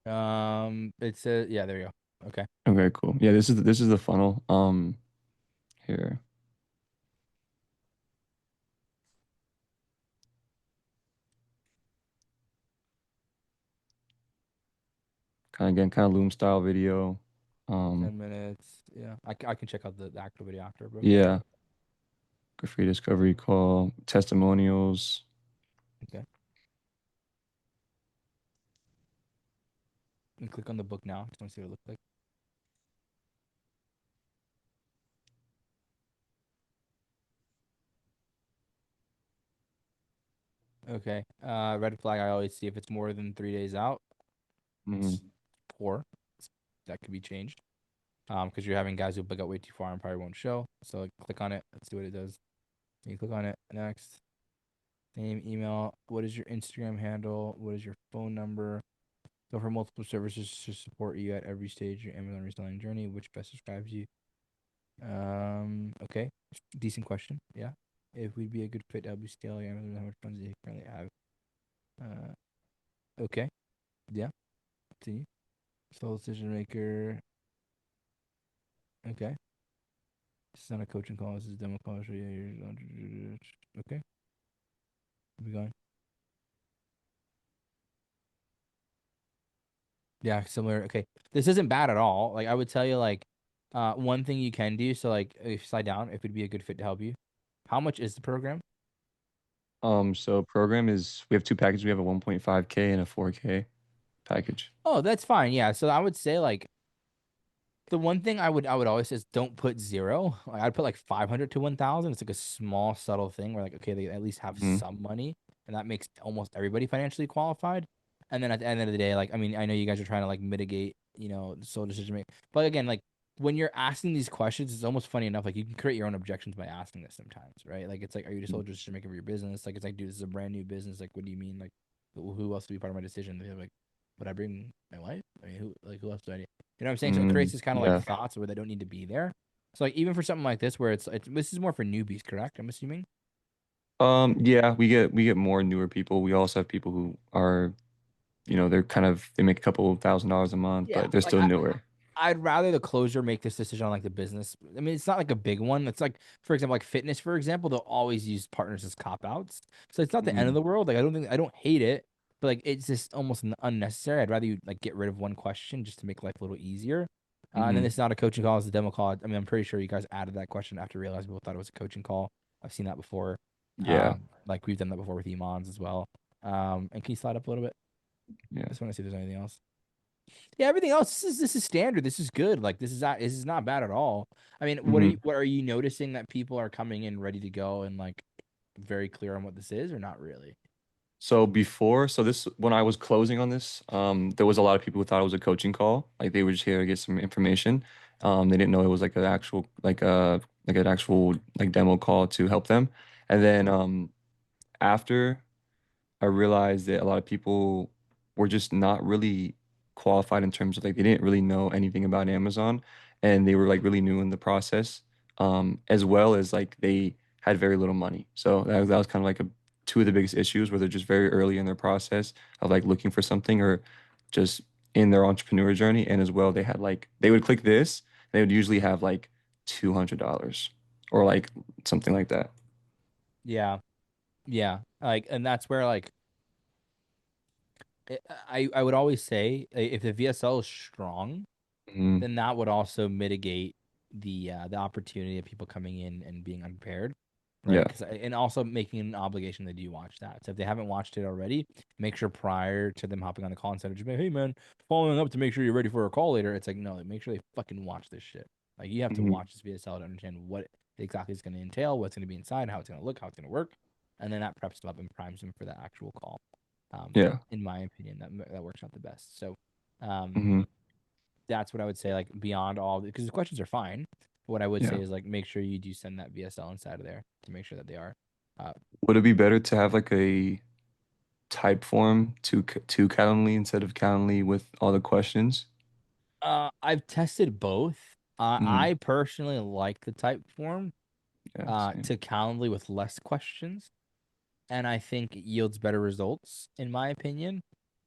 S1: It says yeah, there you go. Okay.
S2: Okay, cool. Yeah, this is the funnel. Here. Kind of Loom style video.
S1: 10 minutes. Yeah, I can check out the actual video after, bro.
S2: Yeah. Free discovery call, testimonials.
S1: Okay. And click on the book now. Just want to see what it looks like. Okay. Red flag. I always see if it's more than 3 days out.
S2: Mhm.
S1: It's poor. That could be changed. Because you're having guys who book out way too far and probably won't show. So like, click on it. Let's see what it does. You click on it. Next. Name, email. What is your Instagram handle? What is your phone number? So for multiple services to support you at every stage of your Amazon reselling journey, which best describes you? Okay. Decent question. Yeah. If we'd be a good fit to help you scale your Amazon, how much funds do you currently have? Okay. Yeah. Continue. Sole decision maker. Okay. This is not a coaching call. This is a demo call. I'll show you. Okay. Keep it going. Yeah, similar. Okay. This isn't bad at all. Like I would tell you like one thing you can do, so like if you slide down, if it'd be a good fit to help you. How much is the program?
S2: So program is we have two packages. We have a 1.5K and a 4K package.
S1: Oh, that's fine. Yeah. So I would say like the one thing I would always say is don't put zero. Like I'd put like 500 to 1,000. It's like a small subtle thing where like okay, they at least have
S2: Mhm.
S1: some money, and that makes almost everybody financially qualified. And then at the end of the day, like I mean, I know you guys are trying to like mitigate, the sole decision making, but again, like when you're asking these questions, it's almost funny enough. Like you can create your own objections by asking this sometimes, right? Like it's like, are you the sole decision maker of your business? Like it's like, dude, this is a brand new business. Like, what do you mean? Like, who else will be part of my decision? They're like, would I bring my wife? I mean, who else do I need? You know what I'm saying? So it creates this kind of
S2: Yeah.
S1: like thoughts where they don't need to be there. So like even for something like this, where this is more for newbies, correct? I'm assuming.
S2: Yeah, we get more newer people. We also have people who are, they make a couple of $1,000 a month,
S1: Yeah,
S2: but they're
S1: like
S2: still newer.
S1: I'd rather the closer make this decision on like the business. I mean, it's not like a big one. It's like, for example, like fitness, for example, they'll always use partners as cop outs. So it's not the end of
S2: Mhm.
S1: the world. Like I don't hate it, but like it's just almost unnecessary. I'd rather you like get rid of one question just to make life a little easier. And then
S2: Mhm.
S1: it's not a coaching call; it's a demo call. I mean, I'm pretty sure you guys added that question after realizing people thought it was a coaching call. I've seen that before.
S2: Yeah.
S1: Like we've done that before with Imans as well. And can you slide up a little bit?
S2: Yeah.
S1: Just want to see if there's anything else. Yeah, everything else this is standard. This is good. Like this is not bad at all. I mean,
S2: Mhm.
S1: what are you noticing that people are coming in ready to go and like very clear on what this is or not really?
S2: So this when I was closing on this, there was a lot of people who thought it was a coaching call. Like they were just here to get some information. They didn't know it was like an actual like demo call to help them. And then after I realized that a lot of people were just not really qualified in terms of like they didn't really know anything about Amazon and they were like really new in the process, as well as like they had very little money. So that was kind of like two of the biggest issues where they're just very early in their process of like looking for something or just in their entrepreneur journey. And as well, they would click this, they would usually have like $200 or like something like that.
S1: Yeah. Yeah. Like and that's where like I would always say if the VSL is strong,
S2: Mhm.
S1: then that would also mitigate the opportunity of people coming in and being unprepared, right?
S2: Yeah.
S1: Because and also making an obligation they do watch that. So if they haven't watched it already, make sure prior to them hopping on the call center, just be like, hey man, following up to make sure you're ready for a call later. It's like no, like, make sure they fucking watch this shit. Like you have to
S2: Mhm.
S1: watch this VSL to understand what exactly is going to entail, what's going to be inside, how it's going to look, how it's going to work, and then that preps them up and primes them for the actual call.
S2: Yeah.
S1: In my opinion, that works out the best. So, um,
S2: Mhm.
S1: that's what I would say, like beyond all because the questions are fine. What I would say
S2: Yeah.
S1: is like make sure you do send that VSL inside of there to make sure that they are.
S2: Would it be better to have like a type form to Calendly instead of Calendly with all the questions?
S1: I've tested both.
S2: Hmm.
S1: I personally like the type form
S2: Yeah, same.
S1: to Calendly with less questions, and I think it yields better results in my opinion.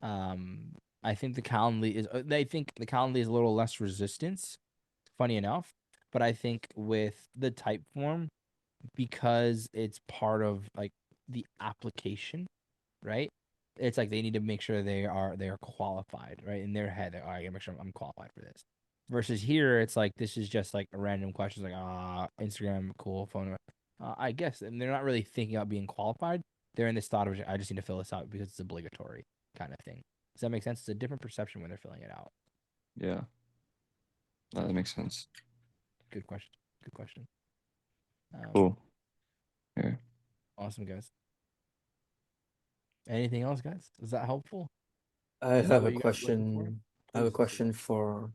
S1: I think the Calendly is. I think the Calendly is a little less resistance. Funny enough, but I think with the type form, because it's part of like the application, right? It's like they need to make sure they are qualified, right? In their head, they're, all right, I gotta make sure I'm qualified for this. Versus here, it's like this is just like a random question, like Instagram, cool, phone number. I guess, and they're not really thinking about being qualified. They're in this thought of I just need to fill this out because it's obligatory kind of thing. Does that make sense? It's a different perception when they're filling it out.
S2: Yeah. No, that makes sense.
S1: Good question. Good question.
S2: Cool. Here.
S1: Awesome, guys. Anything else, guys? Is that helpful?
S4: I
S1: Is that
S4: have
S1: what
S4: a
S1: you guys were looking for?
S4: question. I have a
S1: Please.
S4: question for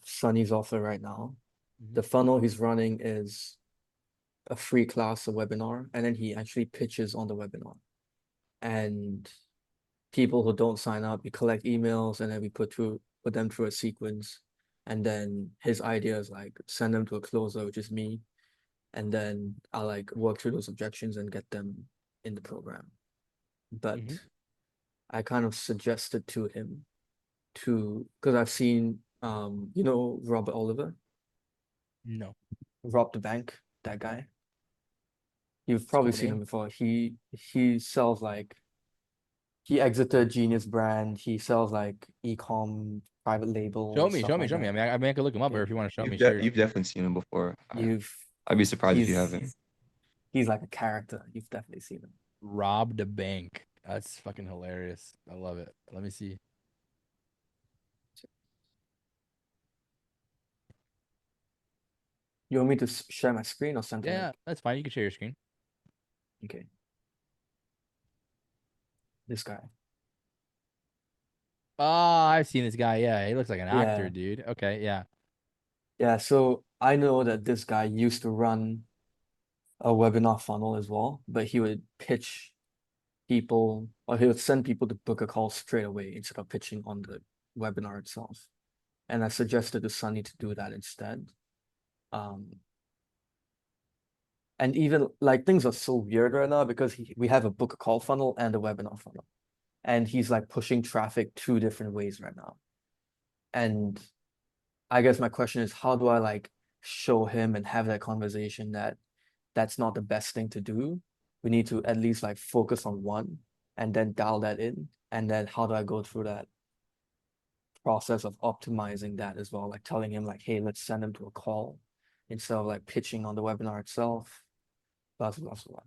S4: Sunny's offer right now.
S1: Mhm.
S4: The funnel he's running is a free class, a webinar, and then he actually pitches on the webinar. And people who don't sign up, we collect emails and then we put them through a sequence. And then his idea is like send them to a closer, which is me. And then I like work through those objections and get them in the program. But
S1: Mhm.
S4: I kind of suggested to him because I've seen Robert Oliver,
S1: No.
S4: rob the bank, that guy. You've probably
S1: Cool
S4: seen
S1: name.
S4: him before. He sells like he exited Genius Brand. He sells like e-com, private label,
S1: Show
S4: and
S1: me,
S4: stuff
S1: show me,
S4: like
S1: show me.
S4: that.
S1: I mean, I could look him up, or
S4: Okay.
S1: if you want to show me,
S2: You've,
S1: share.
S2: you've definitely seen him before.
S4: You've
S2: I'd be surprised if you
S4: he's
S2: haven't.
S4: he's like a character. You've definitely seen him.
S1: Robbed a bank. That's fucking hilarious. I love it. Let me see.
S4: You want me to share my screen or send a
S1: Yeah,
S4: link?
S1: that's fine. You can share your screen.
S4: Okay. This guy.
S1: Oh, I've seen this guy. Yeah, he looks like an actor,
S4: Yeah.
S1: dude. Okay, yeah.
S4: Yeah, so I know that this guy used to run a webinar funnel as well, but he would pitch people or he would send people to book a call straight away instead of pitching on the webinar itself. And I suggested to Sunny to do that instead. And even like things are so weird right now because we have a book a call funnel and a webinar funnel. And he's like pushing traffic two different ways right now. And I guess my question is, how do I like show him and have that conversation that that's not the best thing to do? We need to at least like focus on one and then dial that in. And then how do I go through that process of optimizing that as well? Like telling him like, hey, let's send him to a call instead of like pitching on the webinar itself. Blah, blah, blah, blah.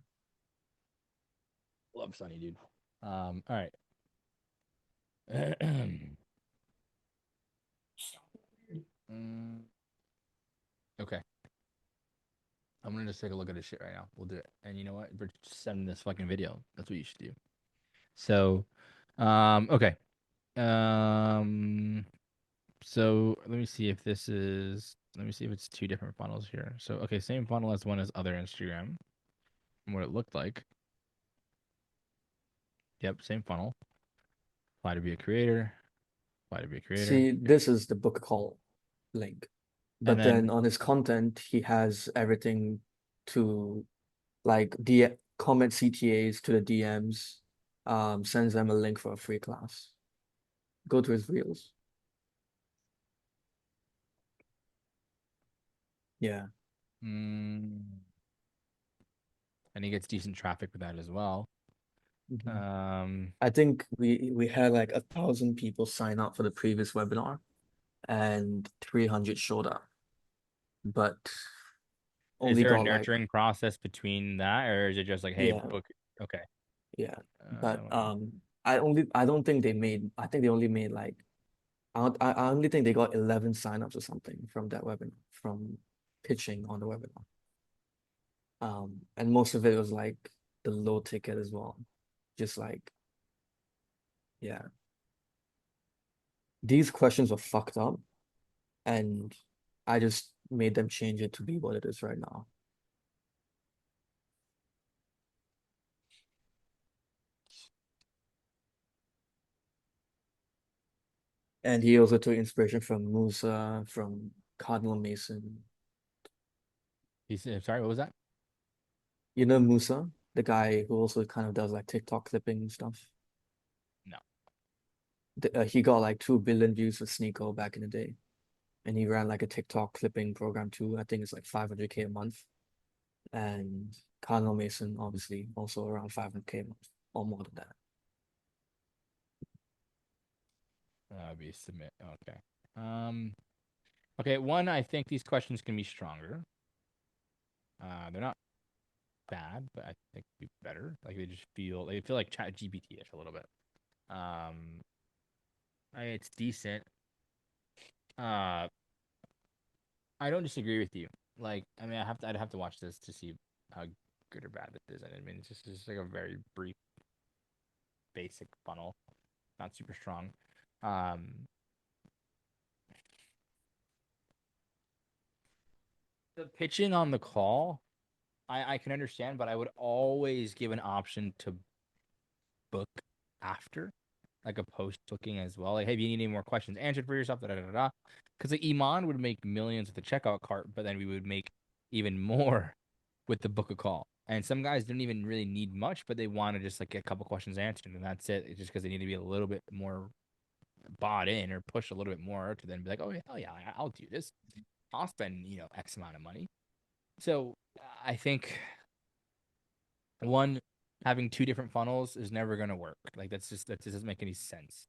S1: Love Sunny, dude. All right. Okay. I'm gonna just take a look at this shit right now. We'll do it. And you know what? We're just sending this fucking video. That's what you should do. So, okay. So let me see if this is. Let me see if it's two different funnels here. So, okay, same funnel as one as other Instagram. From what it looked like. Yep, same funnel. Apply to be a creator. Apply to be a creator.
S4: See, this is the book a call link.
S1: And
S4: But
S1: then
S4: then on his content, he has everything to like comment CTAs to the DMs, sends them a link for a free class. Go to his reels. Yeah.
S1: and he gets decent traffic with that as well.
S4: I think we had like 1,000 people sign up for the previous webinar and 300 showed up. But
S1: Is
S4: only
S1: there a
S4: got like
S1: nurturing process between that, or is it just like, hey,
S4: yeah,
S1: book? Okay.
S4: yeah. But
S1: Uh,
S4: I don't think they made I think they only made like I only think they got 11 signups or something from that webinar, from pitching on the webinar. And most of it was like the low ticket as well. Just like, yeah. These questions were fucked up and I just made them change it to be what it is right now. And he also took inspiration from Musa, from Cardinal Mason.
S1: sorry, what was that?
S4: You know Musa, the guy who also kind of does like TikTok clipping and stuff. he got like 2 billion views for Sneeko back in the day, and he ran like a TikTok clipping program too. I think it's like 500K a month, and Cardinal Mason obviously also around 500K a month or more than that.
S1: That would be submit. Okay. Okay. One, I think these questions can be stronger. They're not bad, but I think it'd be better. Like they feel like Chat GPT-ish a little bit. It's decent. I don't disagree with you. Like, I mean, I'd have to watch this to see how good or bad this is. I mean, it's just like a very brief, basic funnel, not super strong. The pitching on the call, I can understand, but I would always give an option to book after, like a post booking as well. Like, hey, if you need any more questions answered for yourself, da da da da. Because like Iman would make millions with the checkout cart, but then we would make even more with the book a call. And some guys don't even really need much, but they want to just like get a couple questions answered, and that's it. It's just because they need to be a little bit more bought in or push a little bit more to then be like, oh hell yeah, I'll do this. I'll spend X amount of money. So I think one, having two different funnels is never going to work. Like that just doesn't make any sense.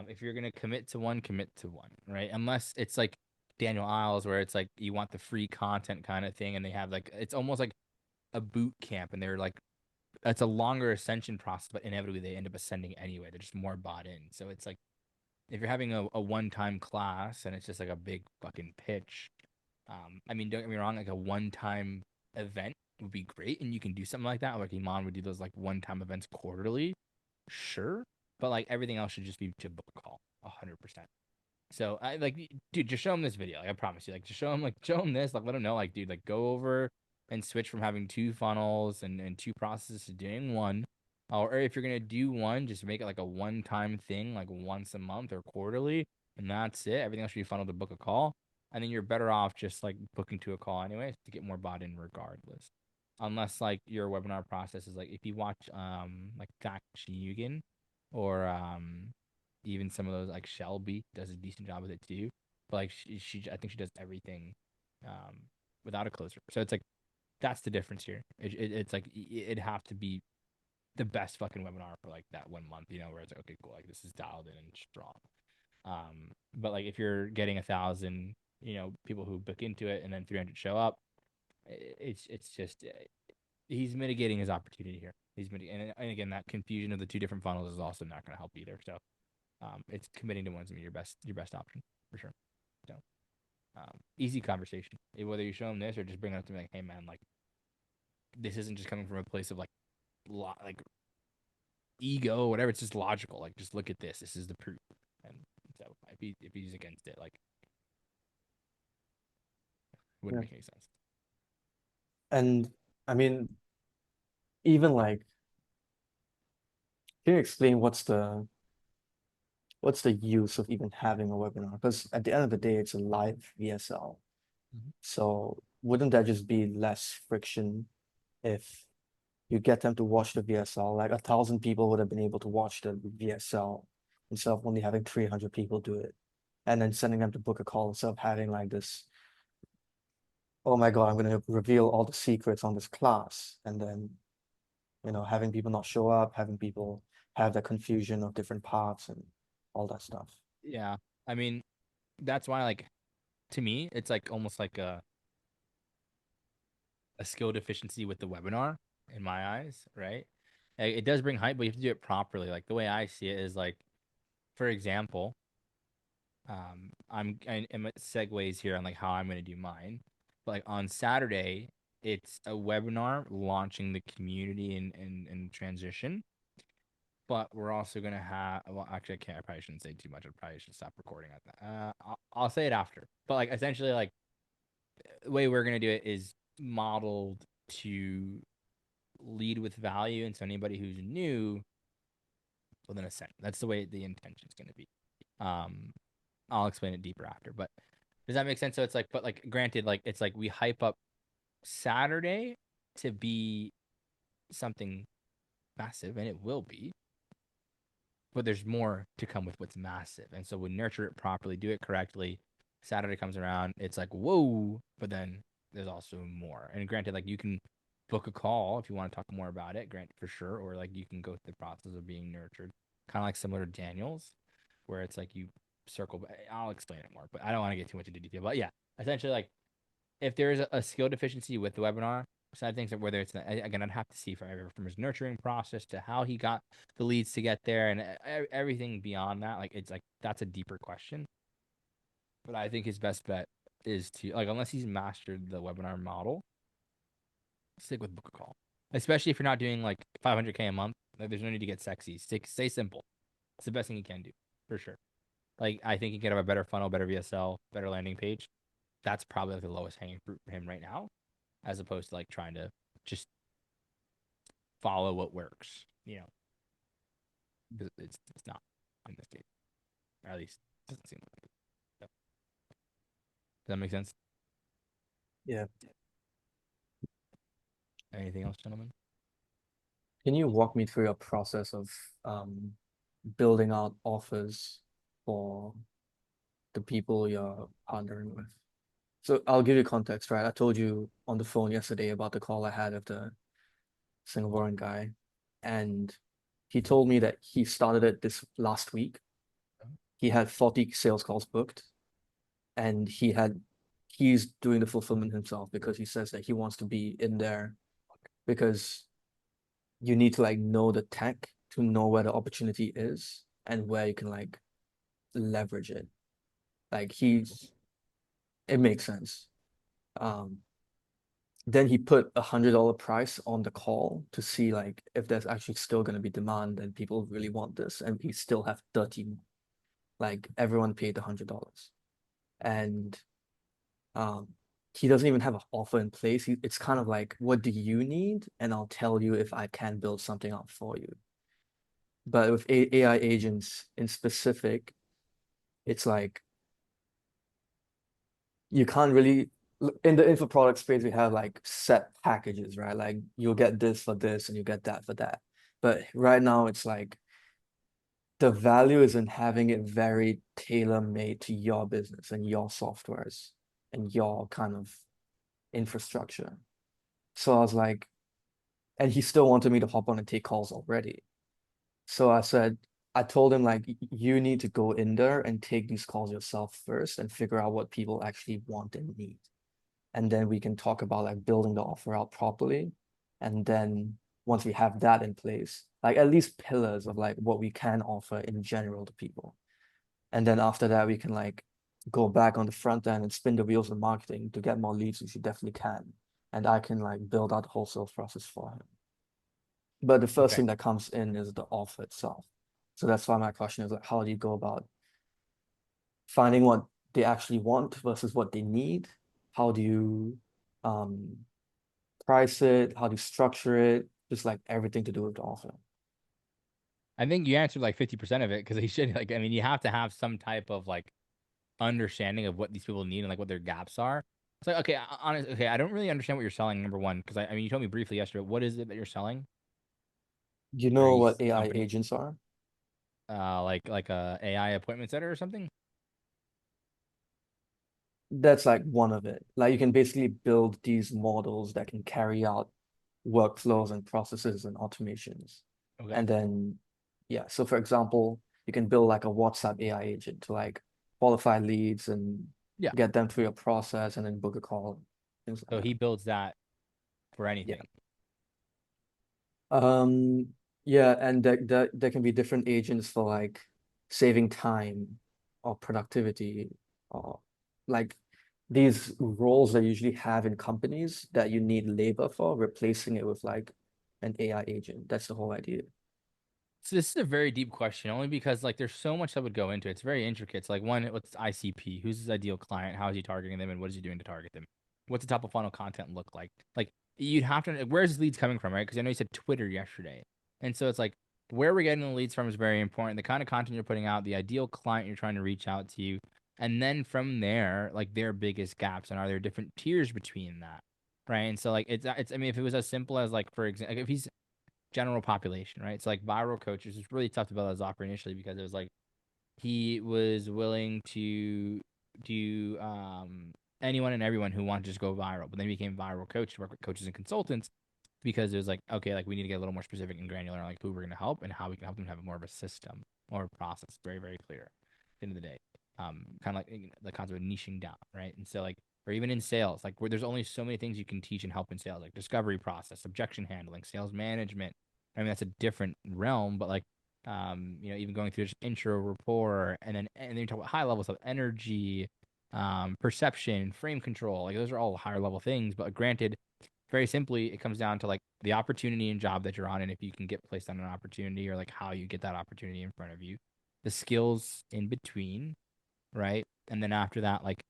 S1: If you're going to commit to one, right? Unless it's like Daniel Isles, where it's like you want the free content kind of thing, and they have like it's almost like a boot camp, and they're like it's a longer ascension process, but inevitably they end up ascending anyway. They're just more bought in. So it's like if you're having a one-time class and it's just like a big fucking pitch, I mean, don't get me wrong, like a one-time event would be great, and you can do something like that. Like Iman would do those like one-time events quarterly, sure, but like everything else should just be to book a call, 100%. So I like, dude, just show him this video. Like I promise you, like just show him this, like let him know, like dude, like go over and switch from having two funnels and two processes to doing one. Or if you're gonna do one, just make it like a one-time thing, like once a month or quarterly, and that's it. Everything else should be funneled to book a call, and then you're better off just like booking to a call anyways to get more bought in regardless. Unless like your webinar process is like if you watch like Zach Yugen or even some of those like Shelby does a decent job with it too. But like she I think she does everything without a closer. So it's like that's the difference here. It's like it'd have to be the best fucking webinar for like that 1 month, where it's like, okay, cool, like this is dialed in and strong. But like if you're getting 1,000, people who book into it and then 300 show up, it's just he's mitigating his opportunity here. And again, that confusion of the two different funnels is also not going to help either. So it's committing to one's your best option for sure. So easy conversation. Whether you show him this or just bring it up to me like, hey man, like this isn't just coming from a place of like ego or whatever. It's just logical. Like just look at this. This is the proof. And so if he's against it, like wouldn't make any sense.
S4: And I mean, even like, can you explain what's the use of even having a webinar? Because at the end of the day, it's a live VSL.
S1: Mhm.
S4: So wouldn't that just be less friction if you get them to watch the VSL? Like 1,000 people would have been able to watch the VSL instead of only having 300 people do it, and then sending them to book a call instead of having like this, oh my God, I'm going to reveal all the secrets on this class, and then having people not show up, having people have that confusion of different parts and all that stuff.
S1: Yeah, I mean, that's why like to me, it's like almost like a skill deficiency with the webinar in my eyes, right? Like, it does bring hype, but you have to do it properly. Like the way I see it is like, for example, I'm at segues here on like how I'm gonna do mine. But like on Saturday, it's a webinar launching the community and transition. But we're also gonna have actually I probably shouldn't say too much. I probably should stop recording at that. I'll say it after. But like essentially like the way we're gonna do it is modeled to lead with value, and so anybody who's new will then ascend. That's the way the intention is gonna be. I'll explain it deeper after, but does that make sense? So it's like, but like, granted, like it's like we hype up Saturday to be something massive, and it will be. but there's more to come with what's massive. And so we nurture it properly, do it correctly. Saturday comes around, it's like, whoa, but then there's also more. And granted, like you can book a call if you want to talk more about it, granted for sure, or like you can go through the process of being nurtured, kind of like similar to Daniel's, where it's like you circle. I'll explain it more, but I don't want to get too much into detail. But yeah, essentially, like if there is a skill deficiency with the webinar side of things, whether it's again, I'd have to see from his nurturing process to how he got the leads to get there, and everything beyond that. Like it's like that's a deeper question. But I think his best bet is to like unless he's mastered the webinar model, stick with book a call. Especially if you're not doing like 500K a month. Like, there's no need to get sexy. Stay simple. It's the best thing you can do for sure. Like I think you can have a better funnel, better VSL, better landing page. That's probably like the lowest hanging fruit for him right now, as opposed to like trying to just follow what works. You know, 'cause it's not in this case, or at least it doesn't seem like it. So, does that make sense?
S4: Yeah.
S1: Anything else, gentlemen?
S4: Can you walk me through your process of building out offers for the people you're partnering with? So I'll give you context, right? I told you on the phone yesterday about the call I had with the Singaporean guy, and he told me that he started it this last week. He had 40 sales calls booked, and he's doing the fulfillment himself because he says that he wants to be in there because you need to like know the tech to know where the opportunity is and where you can like leverage it. Like it makes sense. Then he put $100 price on the call to see like if there's actually still going to be demand and people really want this, and we still have 30, like everyone paid $100, and he doesn't even have an offer in place. It's kind of like, what do you need, and I'll tell you if I can build something out for you. But with AI agents in specific, it's like you can't really in the info product space we have like set packages, right? Like you'll get this for this and you get that for that. But right now it's like the value is in having it very tailor-made to your business and your softwares and your kind of infrastructure. So I was like, and he still wanted me to hop on and take calls already. So I told him like you need to go in there and take these calls yourself first and figure out what people actually want and need. And then we can talk about like building the offer out properly. And then once we have that in place, like at least pillars of like what we can offer in general to people. And then after that, we can like go back on the front end and spin the wheels of marketing to get more leads, which you definitely can. And I can like build out the whole sales process for him. But the first
S1: Okay.
S4: thing that comes in is the offer itself. So that's why my question is like, how do you go about finding what they actually want versus what they need? How do you price it? How do you structure it? Just like everything to do with the offer.
S1: I think you answered like 50% of it because he should like. I mean, you have to have some type of like understanding of what these people need and like what their gaps are. It's like okay, honest. Okay, I don't really understand what you're selling. Number one, because I mean, you told me briefly yesterday. What is it that you're selling?
S4: Do you
S1: Are
S4: know
S1: you
S4: what AI
S1: company?
S4: agents are?
S1: Like a AI appointment setter or something?
S4: That's like one of it. Like you can basically build these models that can carry out workflows and processes and automations.
S1: Okay.
S4: And then, yeah, so for example, you can build like a WhatsApp AI agent to like qualify leads and
S1: Yeah.
S4: get them through your process and then book a call, things like
S1: So
S4: that.
S1: he builds that for anything.
S4: Yeah, and there can be different agents for like saving time or productivity or like these roles that you usually have in companies that you need labor for, replacing it with like an AI agent. That's the whole idea.
S1: So this is a very deep question, only because like there's so much that would go into it. It's very intricate. It's like one, what's ICP? Who's his ideal client? How is he targeting them, and what is he doing to target them? What's the top of funnel content look like? Like you'd have to. Where's his leads coming from, right? Because I know you said Twitter yesterday, and so it's like where we're getting the leads from is very important. The kind of content you're putting out, the ideal client you're trying to reach out to, you, and then from there, like their biggest gaps, and are there different tiers between that, right? And so like it's. I mean, if it was as simple as like for example, if he's general population, right? So like viral coaches was really tough to build as offer initially because it was like he was willing to do anyone and everyone who wanted to just go viral, but then he became viral coach to work with coaches and consultants because it was like, okay, like we need to get a little more specific and granular on like who we're going to help and how we can help them have more of a system or a process. Very, very clear at the end of the day. Kind of like the concept of niching down, right? And so like, or even in sales, like where there's only so many things you can teach and help in sales, like discovery process, objection handling, sales management. I mean, that's a different realm, but like, even going through just intro rapport and then you talk about high levels of energy, perception, frame control, like those are all higher level things. But granted, very simply, it comes down to like the opportunity and job that you're on, and if you can get placed on an opportunity or like how you get that opportunity in front of you, the skills in between, right? And then after that, like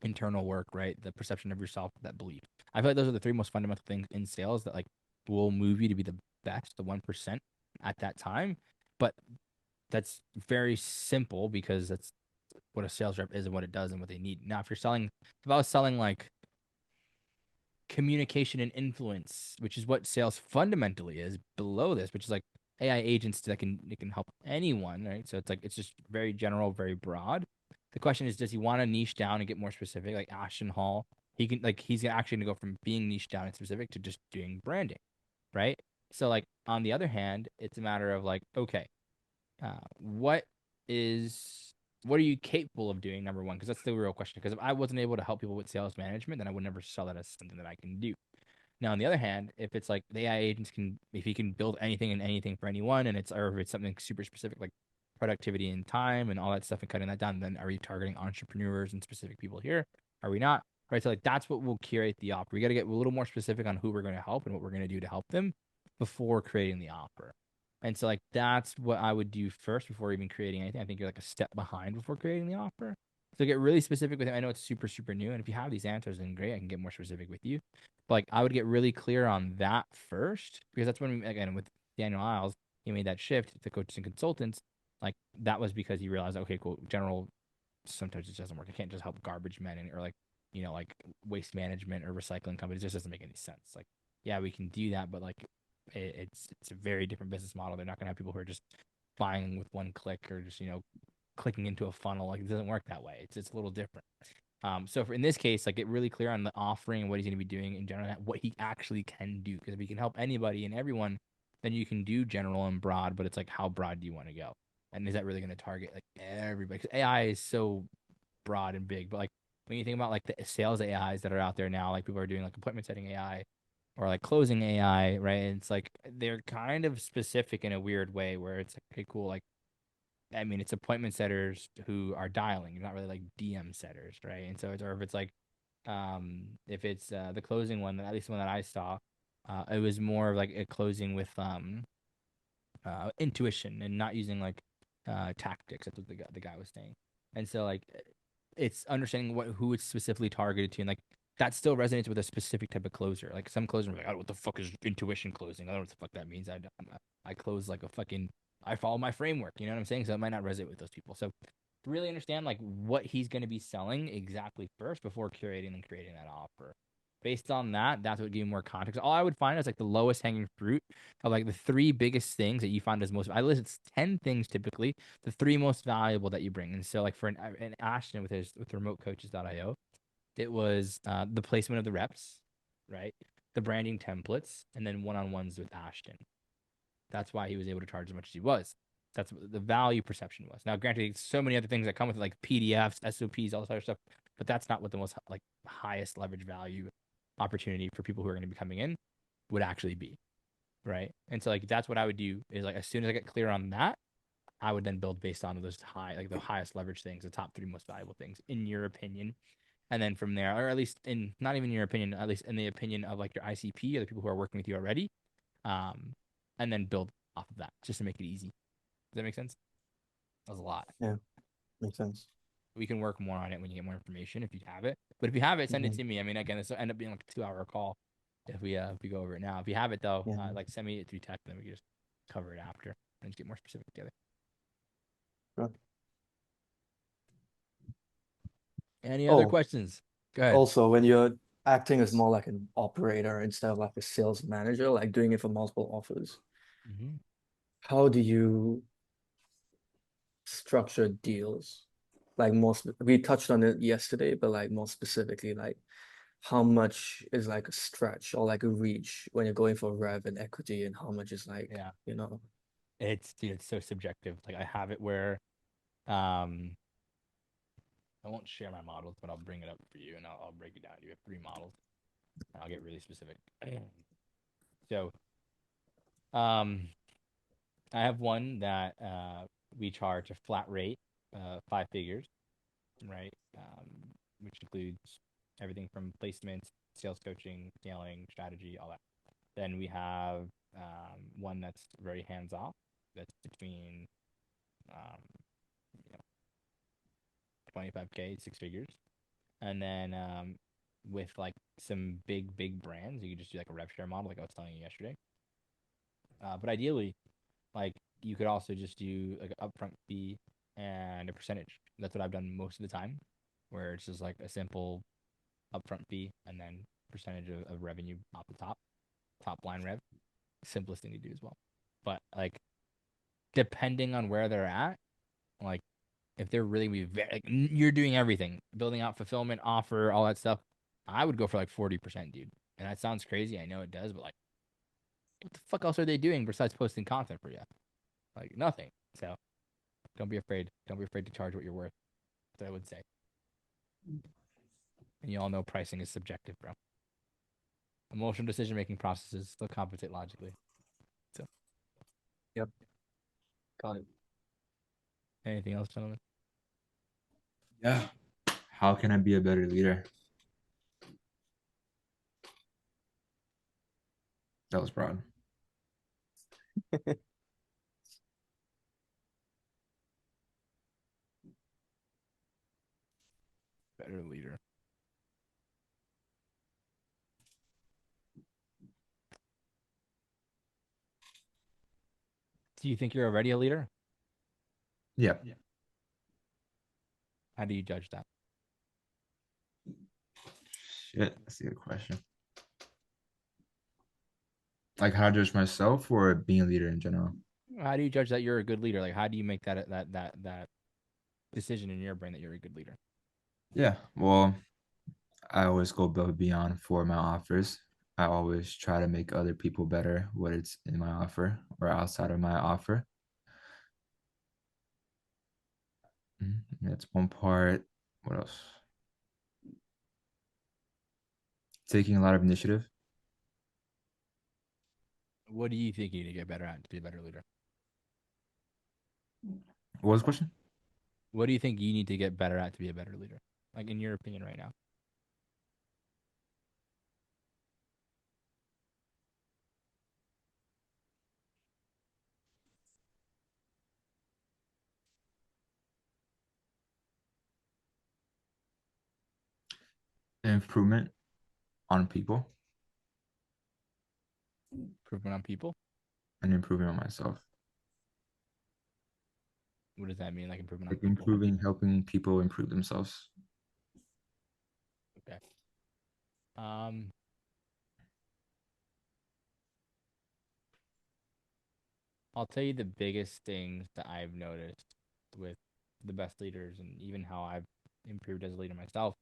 S1: internal work, right? The perception of yourself, that belief. I feel like those are the three most fundamental things in sales that like will move you to be the best, the 1% at that time. But that's very simple because that's what a sales rep is and what it does and what they need. Now, if I was selling like communication and influence, which is what sales fundamentally is below this, which is like AI agents that can help anyone, right? So it's just very general, very broad. The question is, does he want to niche down and get more specific? Like Ashton Hall, he's actually gonna go from being niche down and specific to just doing branding, right? So like on the other hand, it's a matter of like, okay, what are you capable of doing, number one? Because that's the real question. Because if I wasn't able to help people with sales management, then I would never sell that as something that I can do. Now, on the other hand, if it's like the AI agents if he can build anything and anything for anyone, and or if it's something super specific like productivity and time and all that stuff and cutting that down, then are we targeting entrepreneurs and specific people here? Are we not? Right. So like that's what will curate the offer. We got to get a little more specific on who we're going to help and what we're going to do to help them before creating the offer. And so like that's what I would do first before even creating anything. I think you're like a step behind before creating the offer. So get really specific with it. I know it's super, super new. And if you have these answers, then great, I can get more specific with you. But like I would get really clear on that first, because that's when again with Daniel Isles, he made that shift to coaches and consultants. Like that was because he realized, okay, cool, general sometimes it doesn't work. I can't just help garbage men or like, like waste management or recycling companies. It just doesn't make any sense. Like, yeah, we can do that, but like it's a very different business model. They're not gonna have people who are just buying with one click or just clicking into a funnel. Like it doesn't work that way. It's a little different. So in this case, like get really clear on the offering and what he's going to be doing in general, what he actually can do. Because if he can help anybody and everyone, then you can do general and broad. But it's like, how broad do you want to go? And is that really going to target like everybody? Because AI is so broad and big. But like when you think about like the sales AIs that are out there now, like people are doing like appointment setting AI or like closing AI, right? And it's like they're kind of specific in a weird way where it's like, okay, cool, like I mean, it's appointment setters who are dialing, not really like DM setters, right? And so it's, or if it's like, if it's the closing one, at least the one that I saw, it was more of like a closing with intuition and not using like tactics. That's what the guy was saying. And so like, it's understanding who it's specifically targeted to, and like that still resonates with a specific type of closer. Like some closers are like, oh, what the fuck is intuition closing? I don't know what the fuck that means. I close like a fucking I follow my framework, you know what I'm saying? So it might not resonate with those people. So really understand like what he's going to be selling exactly first before curating and creating that offer. Based on that, that's what would give you more context. All I would find is like the lowest hanging fruit of like the three biggest things that you find as most. I listed 10 things typically, the three most valuable that you bring. And so like for an Ashton with remotecoaches.io, it was the placement of the reps, right? The branding templates, and then one-on-ones with Ashton. That's why he was able to charge as much as he was. That's what the value perception was. Now, granted, so many other things that come with it, like PDFs, SOPs, all this other stuff, but that's not what the most like highest leverage value opportunity for people who are going to be coming in would actually be, right? And so like that's what I would do is like as soon as I get clear on that, I would then build based on those the highest leverage things, the top three most valuable things in your opinion. And then from there, or at least in not even your opinion, at least in the opinion of like your ICP or the people who are working with you already, and then build off of that just to make it easy. Does that make sense? That was a lot.
S4: Yeah, makes sense.
S1: We can work more on it when you get more information if you have it. But if you have it, send it to me. I mean, again, this will end up being like a 2-hour call if we go over it now. If you have it though, like send me it through text, then we can just cover it after and just get more specific together.
S4: Sure.
S1: Any other questions? Go ahead.
S4: Also, when you're acting as more like an operator instead of like a sales manager, like doing it for multiple offers.
S1: Mm-hmm.
S4: How do you structure deals? Like we touched on it yesterday, but like more specifically, like how much is like a stretch or like a reach when you're going for rev and equity, and how much is like,
S1: Yeah.
S4: you know,
S1: It's dude, it's so subjective. Like I have it where um I won't share my models, but I'll bring it up for you and I'll break it down. You have 3 models. And I'll get really specific. So I have one that we charge a flat rate, 5 figures, right? Which includes everything from placements, sales coaching, scaling, strategy, all that. Then we have one that's very hands off. That's between um, you know, 25K, 6 figures. And then with like some big brands, you could just do like a rev share model, like I was telling you yesterday. But ideally, like you could also just do like an upfront fee and a percentage. That's what I've done most of the time, where it's just like a simple upfront fee and then percentage of revenue off the top line rev. Simplest thing to do as well. But like depending on where they're at, like if they're really like, you're doing everything, building out fulfillment, offer, all that stuff, I would go for like 40%, dude. And that sounds crazy. I know it does, but like, what the fuck else are they doing besides posting content for you? Like nothing. So don't be afraid. Don't be afraid to charge what you're worth. That's what I would say. And you all know pricing is subjective, bro. Emotional decision making processes still compensate logically. So
S4: yep, got it.
S1: anything else, gentlemen?
S3: Yeah. How can I be a better leader? That was broad.
S1: Better leader. Do you think you're already a leader?
S3: Yeah.
S1: How do you judge that?
S3: Shit, that's a good question. Like how to judge myself or being a leader in general?
S1: How do you judge that you're a good leader? Like, how do you make that decision in your brain that you're a good leader?
S3: Yeah. Well, I always go above and beyond for my offers. I always try to make other people better, whether it's in my offer or outside of my offer. That's one part. What else? Taking a lot of initiative.
S1: What do you think you need to get better at to be a better leader?
S3: What was the question?
S1: What do you think you need to get better at to be a better leader? Like in your opinion right now.
S3: Improvement on people
S1: Improvement on people?
S3: and improving on myself.
S1: What does that mean? Like improvement on
S3: Like
S1: people?
S3: improving, helping people improve themselves.
S1: Okay. Um, I'll tell you the biggest things that I've noticed with the best leaders and even how I've improved as a leader myself.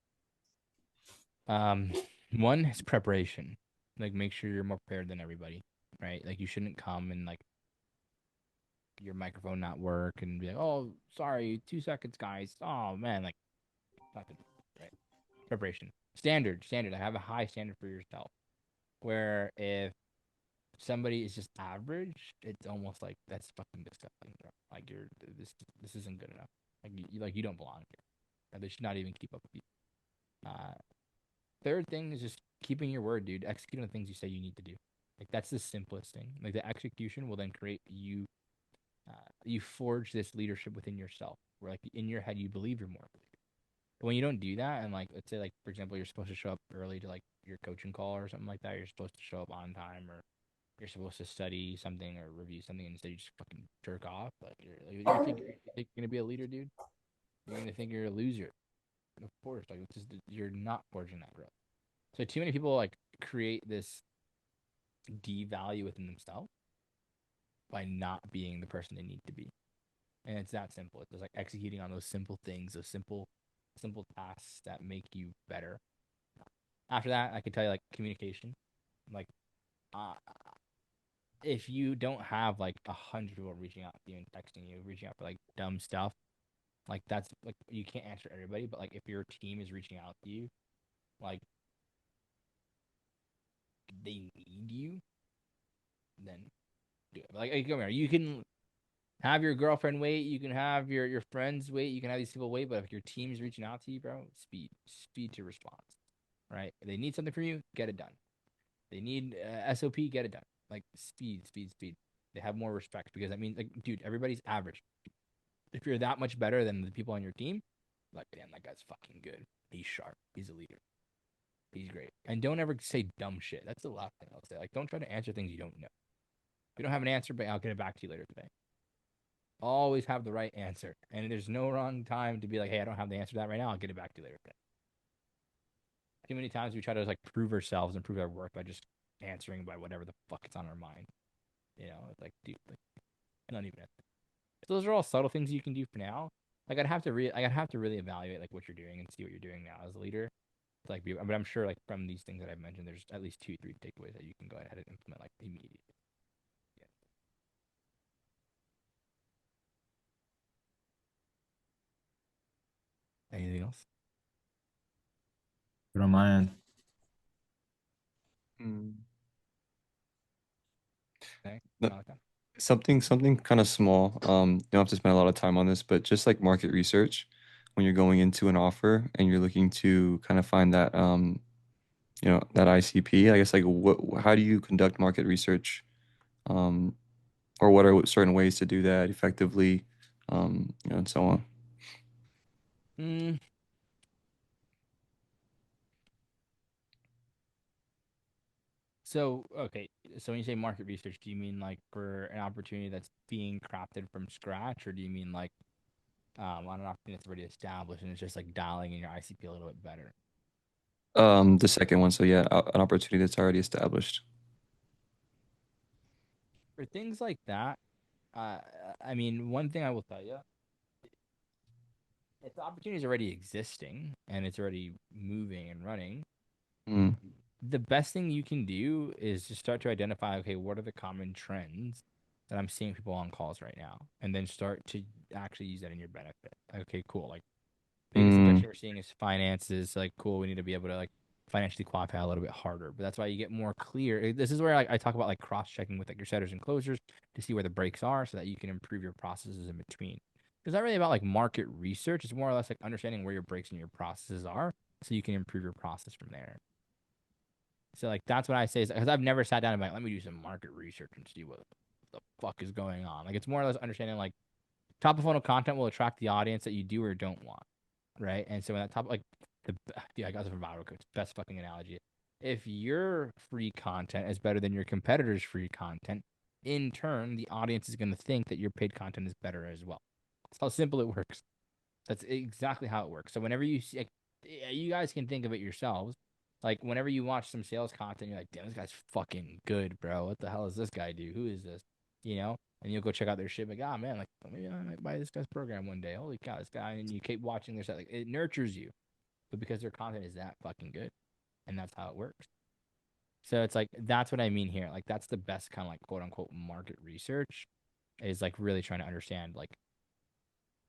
S1: Um, one is preparation. Like make sure you're more prepared than everybody, right? Like you shouldn't come and like your microphone not work and be like, "Oh, sorry, 2 seconds, guys." Oh man, like nothing, right? Preparation, standard. I have a high standard for yourself. Where if somebody is just average, it's almost like that's fucking disgusting, bro. Like you're this isn't good enough. Like you don't belong here. They should not even keep up with you. Third thing is just keeping your word, dude. Executing the things you say you need to do. Like that's the simplest thing. Like the execution will then create you. You forge this leadership within yourself, where like in your head you believe you're more. But when you don't do that, and like let's say like for example, you're supposed to show up early to like your coaching call or something like that. You're supposed to show up on time, or you're supposed to study something or review something, and instead you just fucking jerk off. Like you think you're gonna be a leader, dude? You're gonna think you're a loser. Of course, like it's just you're not forging that growth. So too many people like create this devalue within themselves by not being the person they need to be. And it's that simple. It's just like executing on those simple things, those simple tasks that make you better. After that, I could tell you like communication. Like, uh, if you don't have like 100 people reaching out to you and texting you, reaching out for like dumb stuff, like that's like you can't answer everybody. But like if your team is reaching out to you, like they need you, then do it. Like come here, you can have your girlfriend wait, you can have your friends wait, you can have these people wait. But if your team's reaching out to you, bro, speed to response, right? If they need something from you, get it done. They need SOP, get it done. Like speed. They have more respect because I mean, like, dude, everybody's average. If you're that much better than the people on your team, like, damn, that guy's fucking good. He's sharp. He's a leader. He's great. And don't ever say dumb shit. That's the last thing I'll say. Like, don't try to answer things you don't know. If you don't have an answer, but I'll get it back to you later today. Always have the right answer. And there's no wrong time to be like, hey, I don't have the answer to that right now. I'll get it back to you later today. Too many times we try to like prove ourselves and prove our work by just answering by whatever the fuck is on our mind. You know, it's like, dude, like, not even. So those are all subtle things you can do for now. Like I'd have to really evaluate like what you're doing and see what you're doing now as a leader. Like, but I'm sure like from these things that I've mentioned, there's at least 2, 3 takeaways that you can go ahead and implement like immediately. Yeah. Anything else?
S3: But on my end,
S1: Okay.
S2: No.
S1: Malachi?
S2: Something kind of small. You don't have to spend a lot of time on this, but just like market research, when you're going into an offer and you're looking to kind of find that that ICP, I guess like how do you conduct market research? Or what are certain ways to do that effectively? And so on.
S1: Mm. So okay, so when you say market research, do you mean like for an opportunity that's being crafted from scratch, or do you mean like on an opportunity that's already established and it's just like dialing in your ICP a little bit better?
S2: The second one, so yeah, an opportunity that's already established.
S1: For things like that, uh, I mean, one thing I will tell you, if the opportunity is already existing and it's already moving and running,
S2: Mm,
S1: the best thing you can do is just start to identify, okay, what are the common trends that I'm seeing people on calls right now, and then start to actually use that in your benefit. Okay, cool. Like biggest
S2: mm,
S1: objection we're seeing is finances. Like, cool, we need to be able to like financially qualify a little bit harder. But that's why you get more clear. This is where like I talk about like cross checking with like your setters and closers to see where the breaks are, so that you can improve your processes in between. It's not really about like market research. It's more or less like understanding where your breaks in your processes are, so you can improve your process from there. So like that's what I say is because I've never sat down and been like, let me do some market research and see what the fuck is going on. Like it's more or less understanding like top of funnel content will attract the audience that you do or don't want, right? And so when that top like yeah, I got this from Viral Coach, best fucking analogy. If your free content is better than your competitor's free content, in turn, the audience is going to think that your paid content is better as well. That's how simple it works. That's exactly how it works. So whenever you see, like, you guys can think of it yourselves. Like whenever you watch some sales content, you're like, damn, this guy's fucking good, bro. What the hell does this guy do? Who is this? You know? And you'll go check out their shit. Like, ah, man, like maybe I might buy this guy's program one day. Holy cow, this guy! And you keep watching their stuff. Like it nurtures you, but because their content is that fucking good, and that's how it works. So it's like that's what I mean here. Like that's the best kind of like quote unquote market research is like really trying to understand like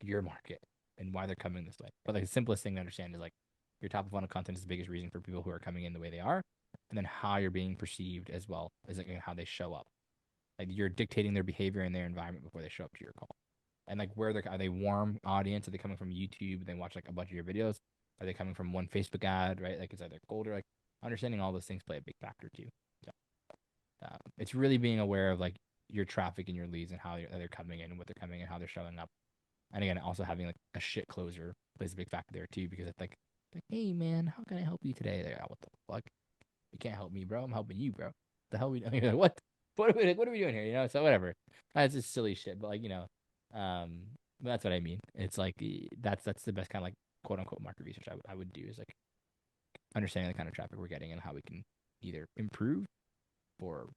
S1: your market and why they're coming this way. But like the simplest thing to understand is like your top of funnel content is the biggest reason for people who are coming in the way they are, and then how you're being perceived as well as like how they show up. Like you're dictating their behavior and their environment before they show up to your call. And like where they're are they warm audience? Are they coming from YouTube? They watch like a bunch of your videos? Are they coming from one Facebook ad? Right? Like is either colder? Like understanding all those things play a big factor too. So it's really being aware of like your traffic and your leads and how they're coming in and what they're coming and how they're showing up. And again, also having like a shit closer plays a big factor there too, because it's like, hey man, how can I help you today? They're like, what the fuck? You can't help me, bro. I'm helping you, bro. The hell we doing? You're like, what? What are we doing here? You know, so whatever. That's just silly shit. But like, um, that's what I mean. It's like that's the best kind of like quote unquote market research I would do is like understanding the kind of traffic we're getting and how we can either improve or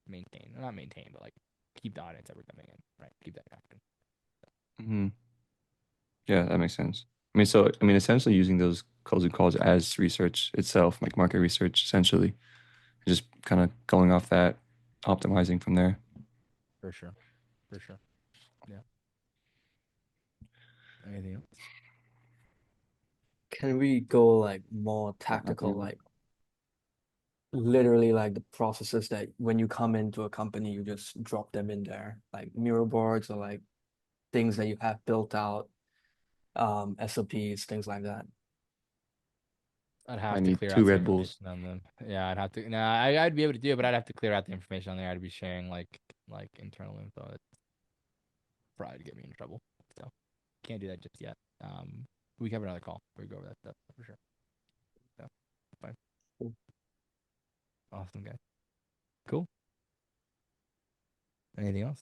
S1: maintain, not maintain, but like keep the audience that we're coming in, right? Keep that traffic.
S2: Hmm. Yeah, that makes sense. I mean, so I mean, essentially using those closing calls as research itself, like market research, essentially, just kind of going off that, optimizing from there.
S1: For sure. For sure. Yeah. Anything else?
S4: Can we go like more tactical, like literally like the processes that when you come into a company, you just drop them in there, like mural boards or like things that you have built out, SOPs, things like that.
S1: I'd have
S2: I
S1: to
S2: need
S1: clear
S2: 2
S1: out some
S2: Red Bulls.
S1: information on them. Yeah, I'd have to. No, I'd be able to do it, but I'd have to clear out the information on there. I'd be sharing like internal info. That's probably get me in trouble. So can't do that just yet. We can have another call where we go over that stuff for sure. So fine.
S4: Cool.
S1: Awesome, guys. Cool. Anything else?